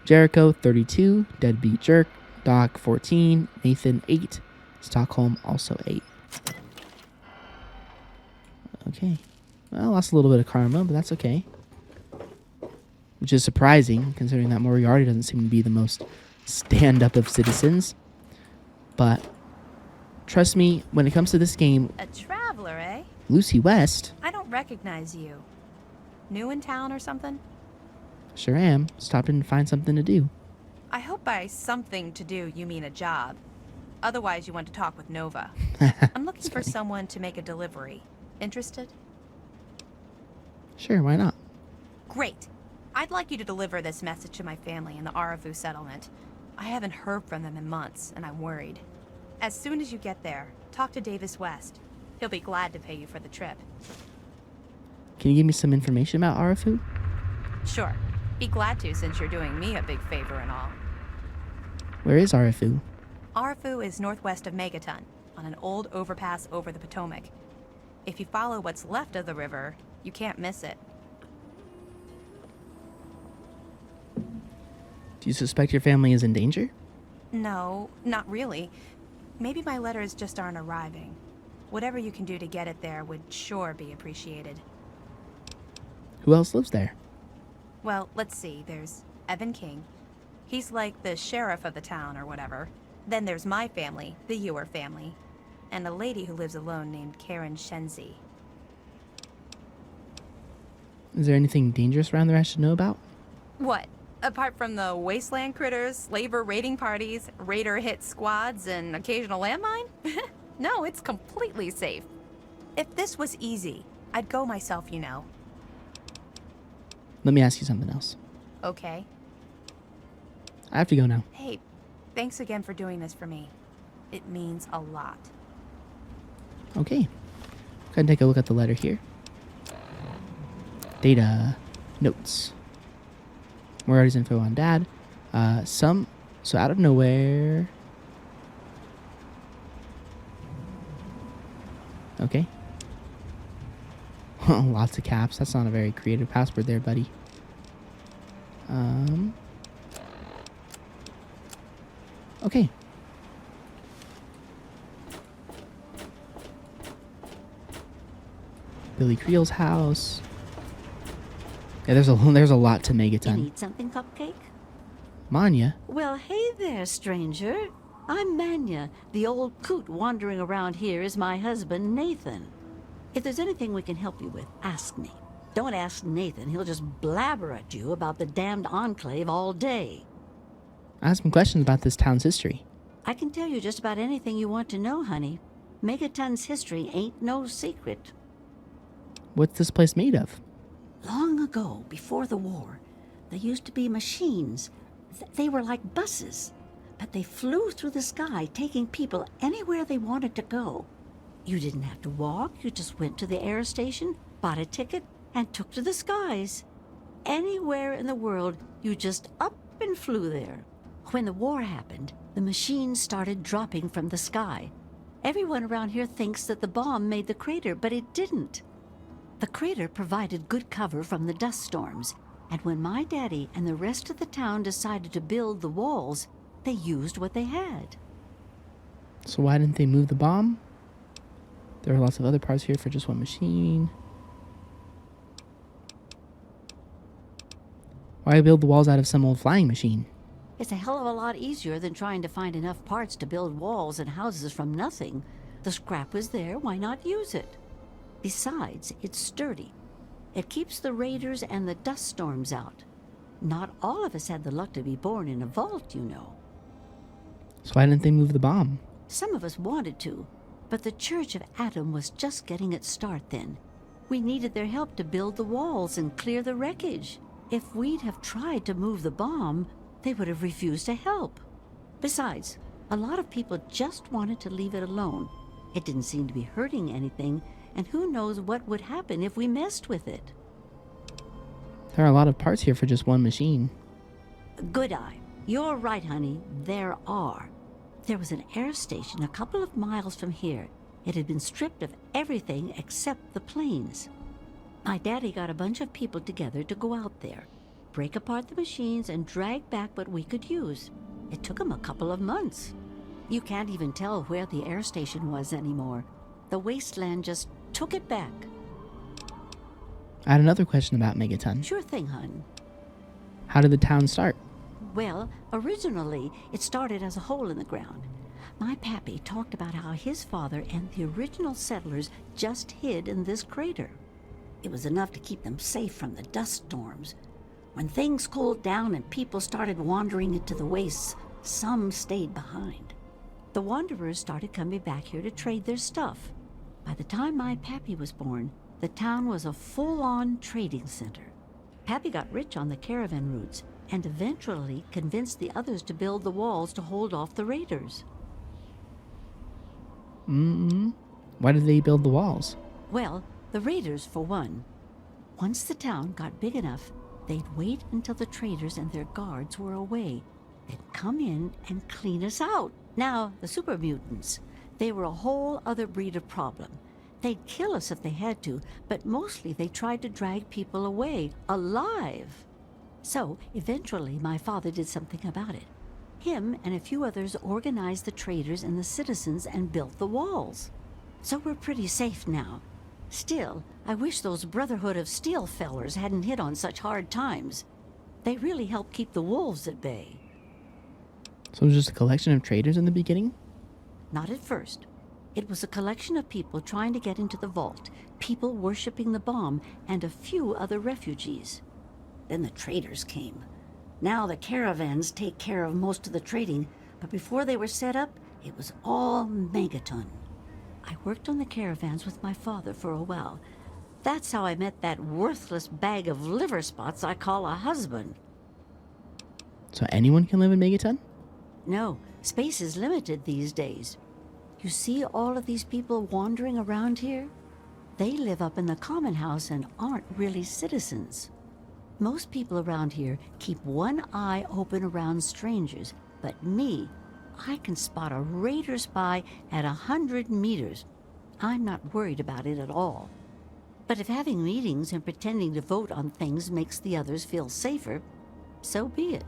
Jericho 32, Deadbeat Jerk, Doc 14, Nathan 8, Stockholm also 8. Okay. Well, lost a little bit of karma, but that's okay. Which is surprising, considering that Moriarty doesn't seem to be the most stand-up of citizens. But trust me, when it comes to this game... A traveler, eh? Lucy West? I don't recognize you. New in town or something? Sure am. Stopped in to find something to do. I hope by something to do you mean a job. Otherwise you want to talk with Nova. I'm looking for someone to make a delivery. Interested? Sure, why not? Great. I'd like you to deliver this message to my family in the Arafu settlement. I haven't heard from them in months, and I'm worried. As soon as you get there, talk to Davis West. He'll be glad to pay you for the trip. Can you give me some information about Arafu? Sure. Be glad to, since you're doing me a big favor and all. Where is Arafu? Arafu is northwest of Megaton, on an old overpass over the Potomac. If you follow what's left of the river, you can't miss it. Do you suspect your family is in danger? No, not really. Maybe my letters just aren't arriving. Whatever you can do to get it there would sure be appreciated. Who else lives there? Well, let's see. There's Evan King. He's like the sheriff of the town or whatever. Then there's my family, the Ewer family, and a lady who lives alone named Karen Shenzi. Is there anything dangerous around there I should know about? What? Apart from the wasteland critters, slaver raiding parties, raider hit squads, and occasional landmine? No, it's completely safe. If this was easy, I'd go myself, you know. Let me ask you something else. Okay. I have to go now. Hey, thanks again for doing this for me. It means a lot. Okay. Go ahead and take a look at the letter here. Data. Notes. Moriarty's info on Dad. So out of nowhere... Okay. Lots of caps. That's not a very creative password there, buddy. Okay. Billy Creel's house. Yeah, there's a lot to You Megaton. need something, Cupcake? Manya. Well, hey there, stranger. I'm Manya. The old coot wandering around here is my husband, Nathan. If there's anything we can help you with, ask me. Don't ask Nathan. He'll just blabber at you about the damned Enclave all day. I have some questions about this town's history. I can tell you just about anything you want to know, honey. Megaton's history ain't no secret. What's this place made of? Long ago, before the war, there used to be machines. They were like buses, but they flew through the sky, taking people anywhere they wanted to go. You didn't have to walk. You just went to the air station, bought a ticket, and took to the skies. Anywhere in the world, you just up and flew there. When the war happened, the machines started dropping from the sky. Everyone around here thinks that the bomb made the crater, but it didn't. The crater provided good cover from the dust storms, and when my daddy and the rest of the town decided to build the walls, they used what they had. So why didn't they move the bomb? There are lots of other parts here for just one machine. Why build the walls out of some old flying machine? It's a hell of a lot easier than trying to find enough parts to build walls and houses from nothing. The scrap was there, why not use it? Besides, it's sturdy. It keeps the raiders and the dust storms out. Not all of us had the luck to be born in a vault, you know. So why didn't they move the bomb? Some of us wanted to, but the Church of Atom was just getting its start then. We needed their help to build the walls and clear the wreckage. If we'd have tried to move the bomb, they would have refused to help. Besides, a lot of people just wanted to leave it alone. It didn't seem to be hurting anything, and who knows what would happen if we messed with it. There are a lot of parts here for just one machine. Good eye. You're right, honey. There are. There was an air station a couple of miles from here. It had been stripped of everything except the planes. My daddy got a bunch of people together to go out there, break apart the machines, and drag back what we could use. It took him a couple of months. You can't even tell where the air station was anymore. The wasteland just took it back. I had another question about Megaton. Sure thing, hon. How did the town start? Well, originally, it started as a hole in the ground. My pappy talked about how his father and the original settlers just hid in this crater. It was enough to keep them safe from the dust storms. When things cooled down and people started wandering into the wastes, some stayed behind. The wanderers started coming back here to trade their stuff. By the time my pappy was born, the town was a full-on trading center. Pappy got rich on the caravan routes and eventually convinced the others to build the walls to hold off the raiders. Why did they build the walls? Well, the raiders, for one. Once the town got big enough, they'd wait until the traders and their guards were away. They'd come in and clean us out. Now, the super mutants, they were a whole other breed of problem. They'd kill us if they had to, but mostly they tried to drag people away, alive. So, eventually, my father did something about it. Him and a few others organized the traders and the citizens and built the walls. So we're pretty safe now. Still, I wish those Brotherhood of Steel fellers hadn't hit on such hard times. They really helped keep the wolves at bay. So it was just a collection of traders in the beginning? Not at first. It was a collection of people trying to get into the vault, people worshipping the bomb, and a few other refugees. Then the traders came. Now the caravans take care of most of the trading, but before they were set up, it was all Megaton. I worked on the caravans with my father for a while. That's how I met that worthless bag of liver spots I call a husband. So anyone can live in Megaton? No, space is limited these days. You see all of these people wandering around here? They live up in the common house and aren't really citizens. Most people around here keep one eye open around strangers, but me, I can spot a raider spy at 100 meters. I'm not worried about it at all. But if having meetings and pretending to vote on things makes the others feel safer, so be it.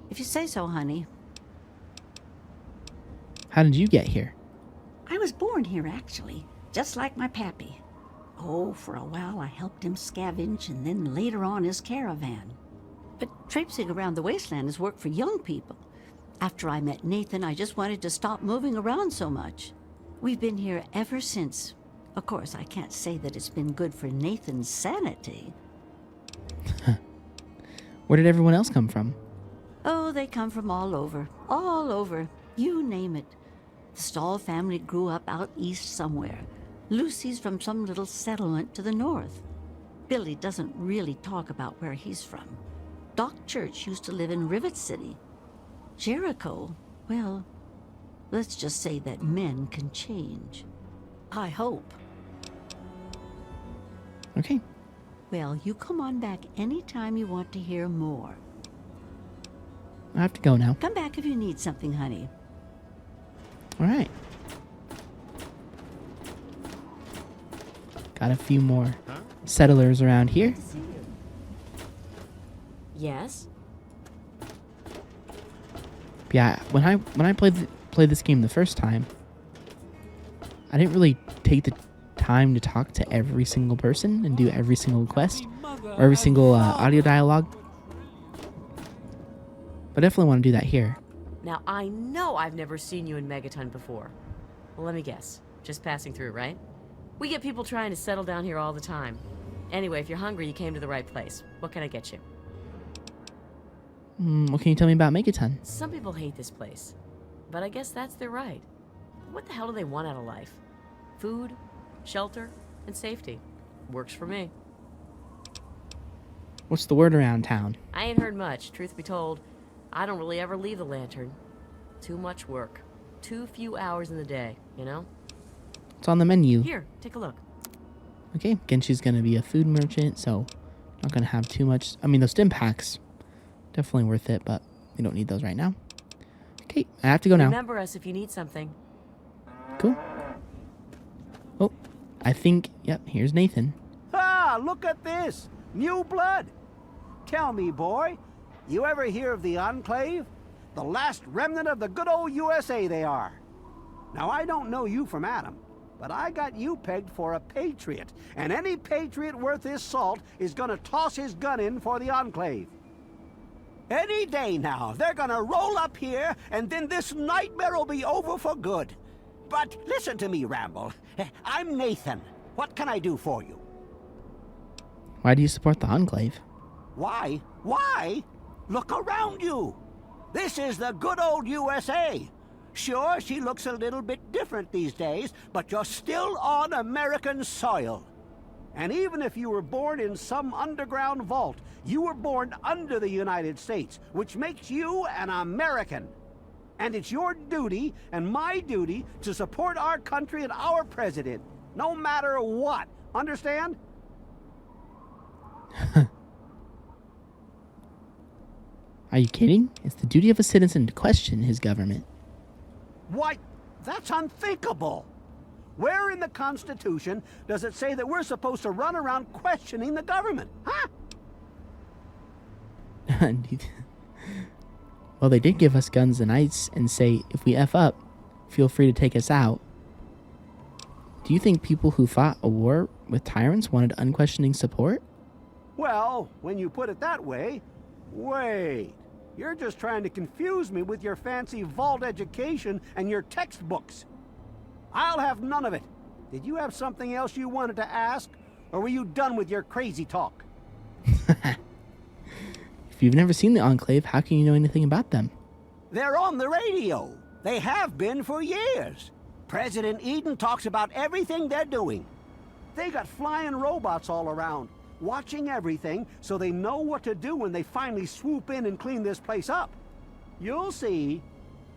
If you say so, honey. How did you get here? I was born here, actually, just like my pappy. Oh, for a while I helped him scavenge and then later on his caravan. But traipsing around the wasteland is work for young people. After I met Nathan, I just wanted to stop moving around so much. We've been here ever since. Of course, I can't say that it's been good for Nathan's sanity. Where did everyone else come from? Oh, they come from all over. All over. You name it. The Stahl family grew up out east somewhere. Lucy's from some little settlement to the north. Billy doesn't really talk about where he's from. Doc Church used to live in Rivet City. Jericho, well, let's just say that men can change. I hope. Okay. Well, you come on back anytime you want to hear more. I have to go now. Come back if you need something, honey. All right. Got a few more settlers around here. Yes? Yeah, when I played this game the first time, I didn't really take the time to talk to every single person and do every single quest or every single audio dialogue. But I definitely want to do that here. Now, I know I've never seen you in Megaton before. Well, let me guess. Just passing through, right? We get people trying to settle down here all the time. Anyway, if you're hungry, you came to the right place. What can I get you? What can you tell me about Megaton? Some people hate this place, but I guess that's their right. What the hell do they want out of life? Food, shelter, and safety. Works for me. What's the word around town? I ain't heard much. Truth be told, I don't really ever leave the lantern. Too much work. Too few hours in the day, you know? It's on the menu. Here, take a look. Okay, again, she's going to be a food merchant, so not going to have too much. I mean, those stim packs, definitely worth it, but we don't need those right now. Okay, I have to go now. Remember us if you need something. Cool. Oh, I think, yep, here's Nathan. Ah, look at this. New blood. Tell me, boy, you ever hear of the Enclave? The last remnant of the good old USA they are. Now, I don't know you from Adam, but I got you pegged for a patriot, and any patriot worth his salt is gonna toss his gun in for the Enclave. Any day now, they're gonna roll up here, and then this nightmare will be over for good. But listen to me, Ramble. I'm Nathan. What can I do for you? Why do you support the Enclave? Why? Why? Look around you. This is the good old USA. Sure, she looks a little bit different these days, but you're still on American soil. And even if you were born in some underground vault, you were born under the United States, which makes you an American. And it's your duty and my duty to support our country and our president, no matter what. Understand? Are you kidding? It's the duty of a citizen to question his government. Why, that's unthinkable. Where in the Constitution does it say that we're supposed to run around questioning the government? Huh? Well, they did give us guns and ice and say, if we F up, feel free to take us out. Do you think people who fought a war with tyrants wanted unquestioning support? Well, when you put it that way, wait. You're just trying to confuse me with your fancy vault education and your textbooks. I'll have none of it. Did you have something else you wanted to ask, or were you done with your crazy talk? If you've never seen the Enclave, how can you know anything about them? They're on the radio. They have been for years. President Eden talks about everything they're doing. They got flying robots all around. watching everything so they know what to do when they finally swoop in and clean this place up. You'll see.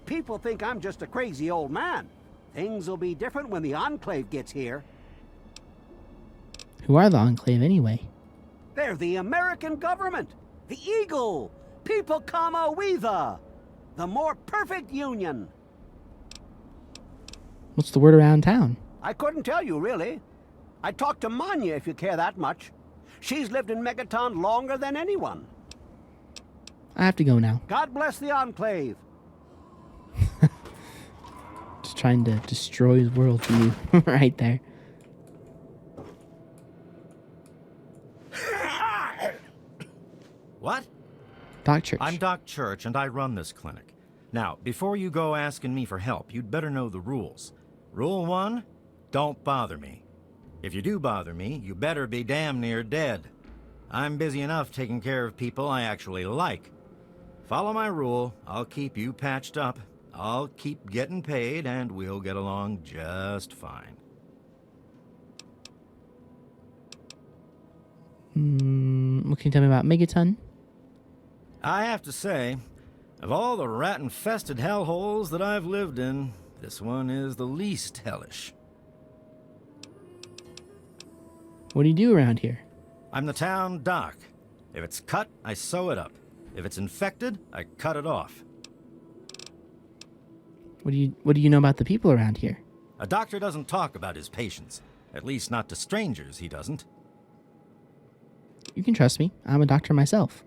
People think I'm just a crazy old man. Things will be different when the Enclave gets here. Who are the Enclave anyway? They're the American government. The Eagle. People comma we the more perfect union. What's the word around town? I couldn't tell you, really. I'd talk to Manya if you care that much. She's lived in Megaton longer than anyone. I have to go now. God bless the Enclave. Just trying to destroy his worldview right there. What? Doc Church. I'm Doc Church, and I run this clinic. Now, before you go asking me for help, you'd better know the rules. Rule 1, don't bother me. If you do bother me, you better be damn near dead. I'm busy enough taking care of people I actually like. Follow my rule, I'll keep you patched up, I'll keep getting paid, and we'll get along just fine. What can you tell me about Megaton? I have to say, of all the rat-infested hellholes that I've lived in, this one is the least hellish. What do you do around here? I'm the town doc. If it's cut, I sew it up. If it's infected, I cut it off. What do you know about the people around here? A doctor doesn't talk about his patients. At least not to strangers, he doesn't. You can trust me. I'm a doctor myself.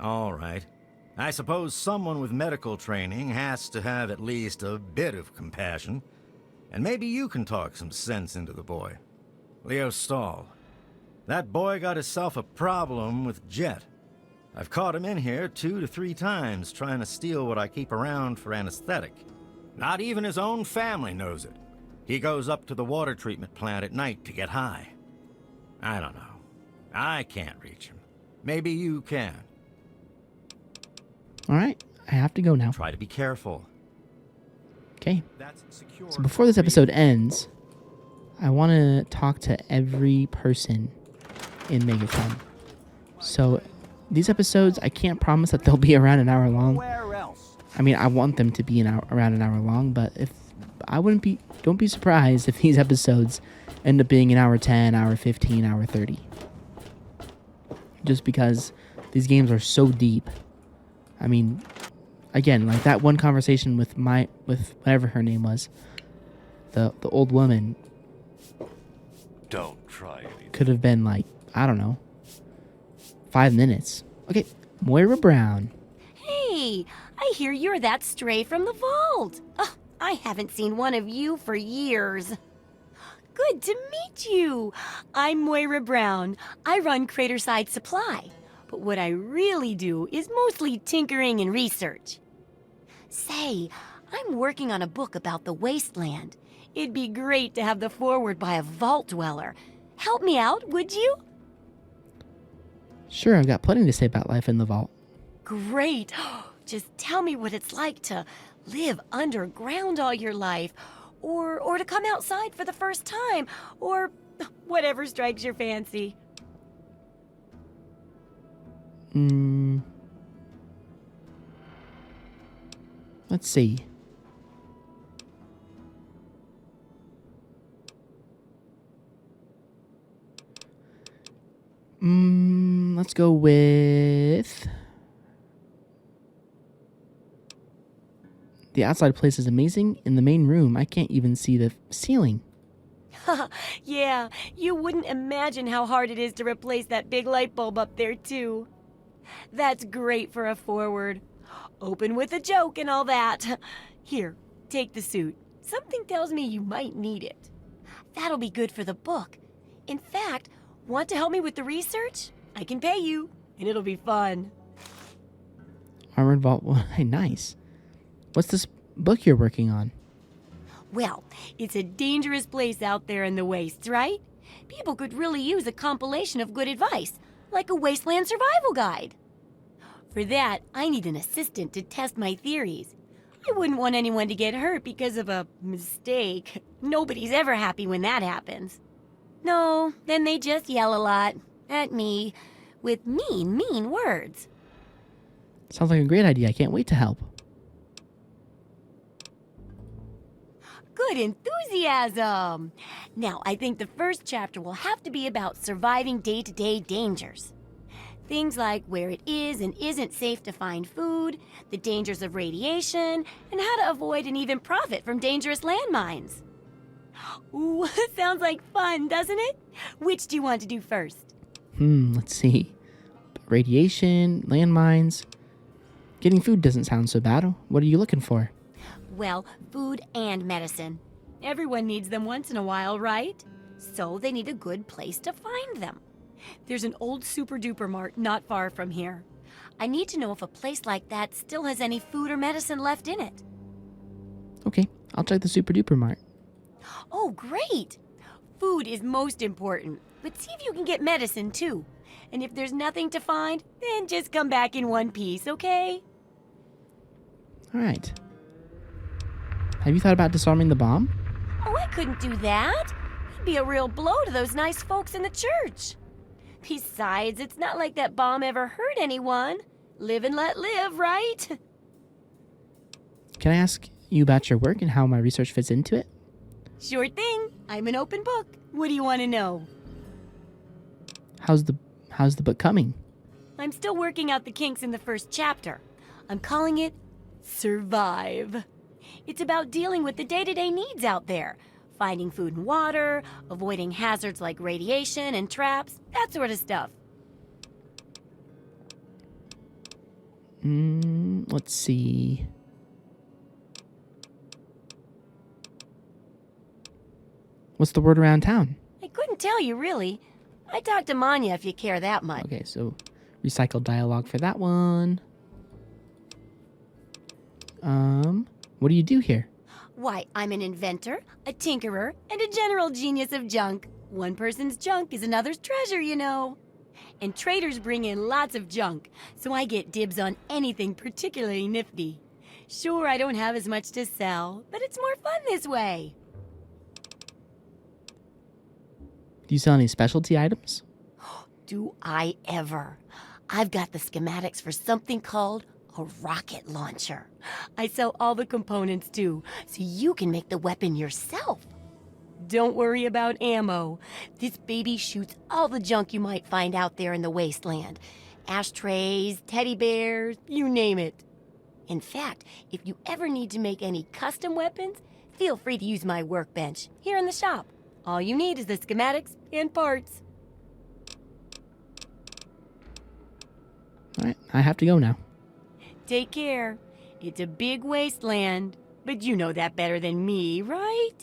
All right. I suppose someone with medical training has to have at least a bit of compassion. And maybe you can talk some sense into the boy. Leo Stahl. That boy got himself a problem with Jet. I've caught him in here 2 to 3 times trying to steal what I keep around for anesthetic. Not even his own family knows it. He goes up to the water treatment plant at night to get high. I don't know. I can't reach him. Maybe you can. All right, I have to go now. Try to be careful. Okay. So before this episode ends, I want to talk to every person in Megaton. So these episodes, I can't promise that they'll be around an hour long. Where else? I mean, I want them to be around an hour long, but don't be surprised if these episodes end up being an hour 10, hour 15, hour 30. Just because these games are so deep. I mean, again, like that one conversation with whatever her name was, the old woman. Don't try anything. Could have been like, I don't know, 5 minutes. Okay, Moira Brown. Hey, I hear you're that stray from the vault. Oh, I haven't seen one of you for years. Good to meet you. I'm Moira Brown. I run Craterside Supply. But what I really do is mostly tinkering and research. Say, I'm working on a book about the wasteland. It'd be great to have the foreword by a vault dweller. Help me out, would you? Sure, I've got plenty to say about life in the vault. Great. Just tell me what it's like to live underground all your life, or to come outside for the first time, or whatever strikes your fancy. Let's see. Let's go with... The outside place is amazing. In the main room, I can't even see the ceiling. Yeah, you wouldn't imagine how hard it is to replace that big light bulb up there, too. That's great for a forward. Open with a joke and all that. Here, take the suit. Something tells me you might need it. That'll be good for the book. In fact, want to help me with the research? I can pay you, and it'll be fun. Armored Vault. Nice. What's this book you're working on? Well, it's a dangerous place out there in the wastes, right? People could really use a compilation of good advice, like a wasteland survival guide. For that, I need an assistant to test my theories. I wouldn't want anyone to get hurt because of a mistake. Nobody's ever happy when that happens. No, then they just yell a lot. At me. With mean words. Sounds like a great idea. I can't wait to help. Good enthusiasm! Now, I think the first chapter will have to be about surviving day-to-day dangers. Things like where it is and isn't safe to find food, the dangers of radiation, and how to avoid and even profit from dangerous landmines. Ooh, sounds like fun, doesn't it? Which do you want to do first? Let's see. Radiation, landmines. Getting food doesn't sound so bad. What are you looking for? Well, food and medicine. Everyone needs them once in a while, right? So they need a good place to find them. There's an old super-duper mart not far from here. I need to know if a place like that still has any food or medicine left in it. Okay, I'll check the Super Duper Mart. Oh, great! Food is most important, but see if you can get medicine too. And if there's nothing to find, then just come back in one piece, okay? All right. Have you thought about disarming the bomb? Oh, I couldn't do that. It'd be a real blow to those nice folks in the church. Besides, it's not like that bomb ever hurt anyone. Live and let live, right? Can I ask you about your work and how my research fits into it? Sure thing. I'm an open book. What do you want to know? How's the book coming? I'm still working out the kinks in the first chapter. I'm calling it Survive. It's about dealing with the day-to-day needs out there. Finding food and water, avoiding hazards like radiation and traps, that sort of stuff. Let's see. What's the word around town? I couldn't tell you, really. I talked to Manya if you care that much. Okay, so recycled dialogue for that one. What do you do here? Why, I'm an inventor, a tinkerer, and a general genius of junk. One person's junk is another's treasure, you know. And traders bring in lots of junk, so I get dibs on anything particularly nifty. Sure, I don't have as much to sell, but it's more fun this way. Do you sell any specialty items? Do I ever? I've got the schematics for something called a rocket launcher. I sell all the components too, so you can make the weapon yourself. Don't worry about ammo. This baby shoots all the junk you might find out there in the wasteland. Ashtrays, teddy bears, you name it. In fact, if you ever need to make any custom weapons, feel free to use my workbench here in the shop. All you need is the schematics and parts. All right, I have to go now. Take care. It's a big wasteland, but you know that better than me, right?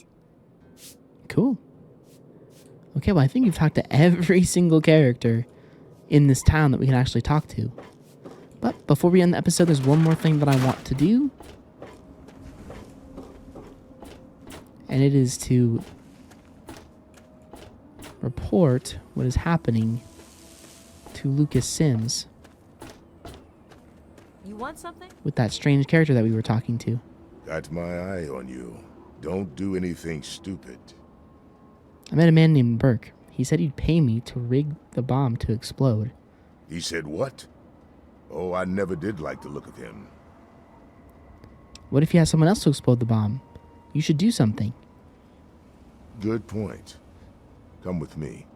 Cool. Okay, well, I think you've talked to every single character in this town that we can actually talk to. But before we end the episode, there's one more thing that I want to do. And it is to report what is happening to Lucas Sims. You want something? With that strange character that we were talking to. Got my eye on you. Don't do anything stupid. I met a man named Burke. He said he'd pay me to rig the bomb to explode. He said what? Oh, I never did like the look of him. What if he has someone else to explode the bomb? You should do something. Good point. Come with me.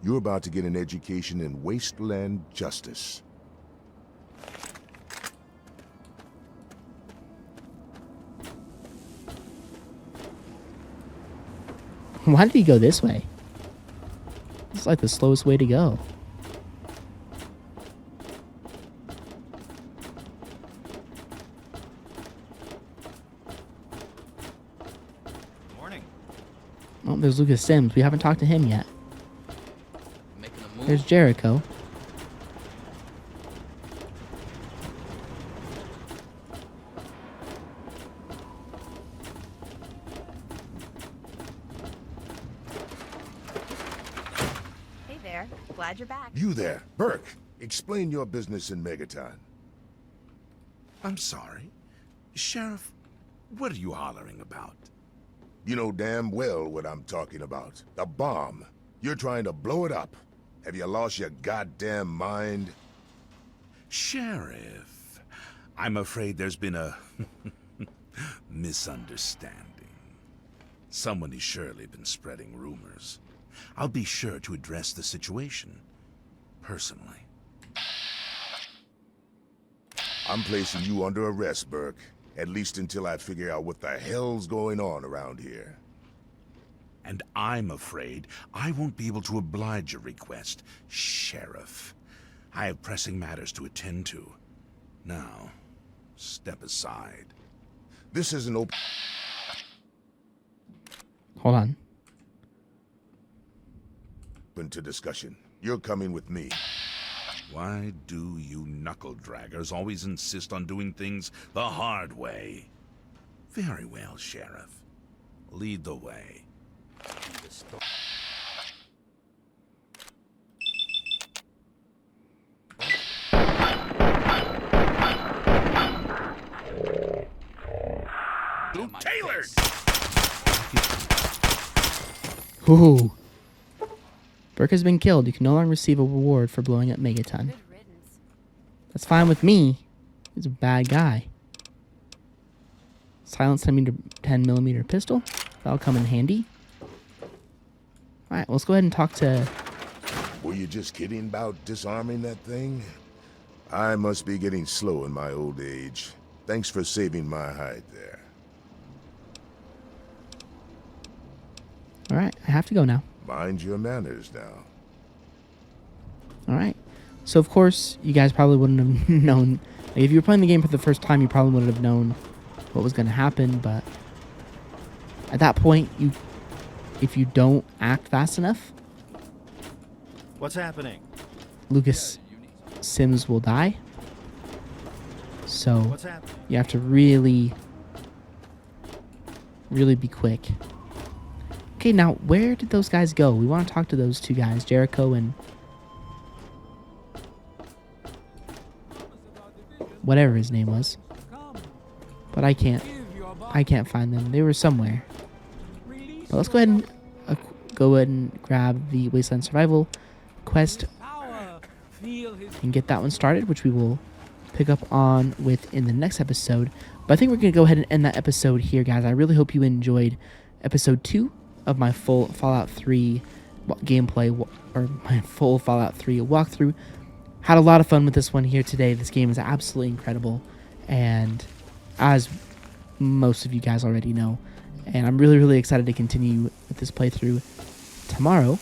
You're about to get an education in wasteland justice. Why did he go this way? It's like the slowest way to go. Morning. Oh, there's Lucas Sims. We haven't talked to him yet. Making a move. There's Jericho. Hey there. Glad you're back. You there, Burke. Explain your business in Megaton. I'm sorry. Sheriff, what are you hollering about? You know damn well what I'm talking about. A bomb. You're trying to blow it up. Have you lost your goddamn mind? Sheriff, I'm afraid there's been a misunderstanding. Someone has surely been spreading rumors. I'll be sure to address the situation personally. I'm placing you under arrest, Burke. At least until I figure out what the hell's going on around here. And I'm afraid I won't be able to oblige your request, Sheriff. I have pressing matters to attend to. Now, step aside. This is an open... Hold on. Open to discussion. You're coming with me. Why do you knuckle-draggers always insist on doing things the hard way? Very well, Sheriff. Lead the way. Tailored! Ooh. Burke has been killed. You can no longer receive a reward for blowing up Megaton. That's fine with me. He's a bad guy. Silenced 10mm pistol. That'll come in handy. Alright, let's go ahead and talk to... Were you just kidding about disarming that thing? I must be getting slow in my old age. Thanks for saving my hide there. Alright, I have to go now. Mind your manners now. Alright. So, of course, you guys probably wouldn't have known... Like, if you were playing the game for the first time, you probably wouldn't have known what was going to happen, but... At that point, if you don't act fast enough... What's happening? Lucas Sims will die. So, What's happening? you have to really be quick. Okay, now, where did those guys go? We want to talk to those two guys, Jericho and... whatever his name was. But I can't find them. They were somewhere. But let's go ahead and grab the Wasteland Survival quest and get that one started, which we will pick up on with in the next episode. But I think we're going to go ahead and end that episode here, guys. I really hope you enjoyed episode 2 of my full Fallout 3 gameplay, or my full Fallout 3 walkthrough. Had a lot of fun with this one here today. This game is absolutely incredible, and as most of you guys already know, and I'm really excited to continue with this playthrough tomorrow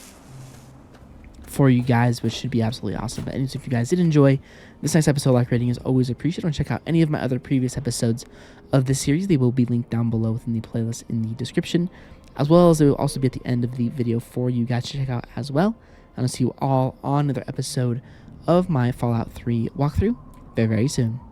for you guys, which should be absolutely awesome. But anyways, if you guys did enjoy this next episode, like rating is always appreciated. Check out any of my other previous episodes of this series. They will be linked down below within the playlist in the description, as well as they will also be at the end of the video for you guys to check out as well. And I'll see you all on another episode of my Fallout 3 walkthrough very soon.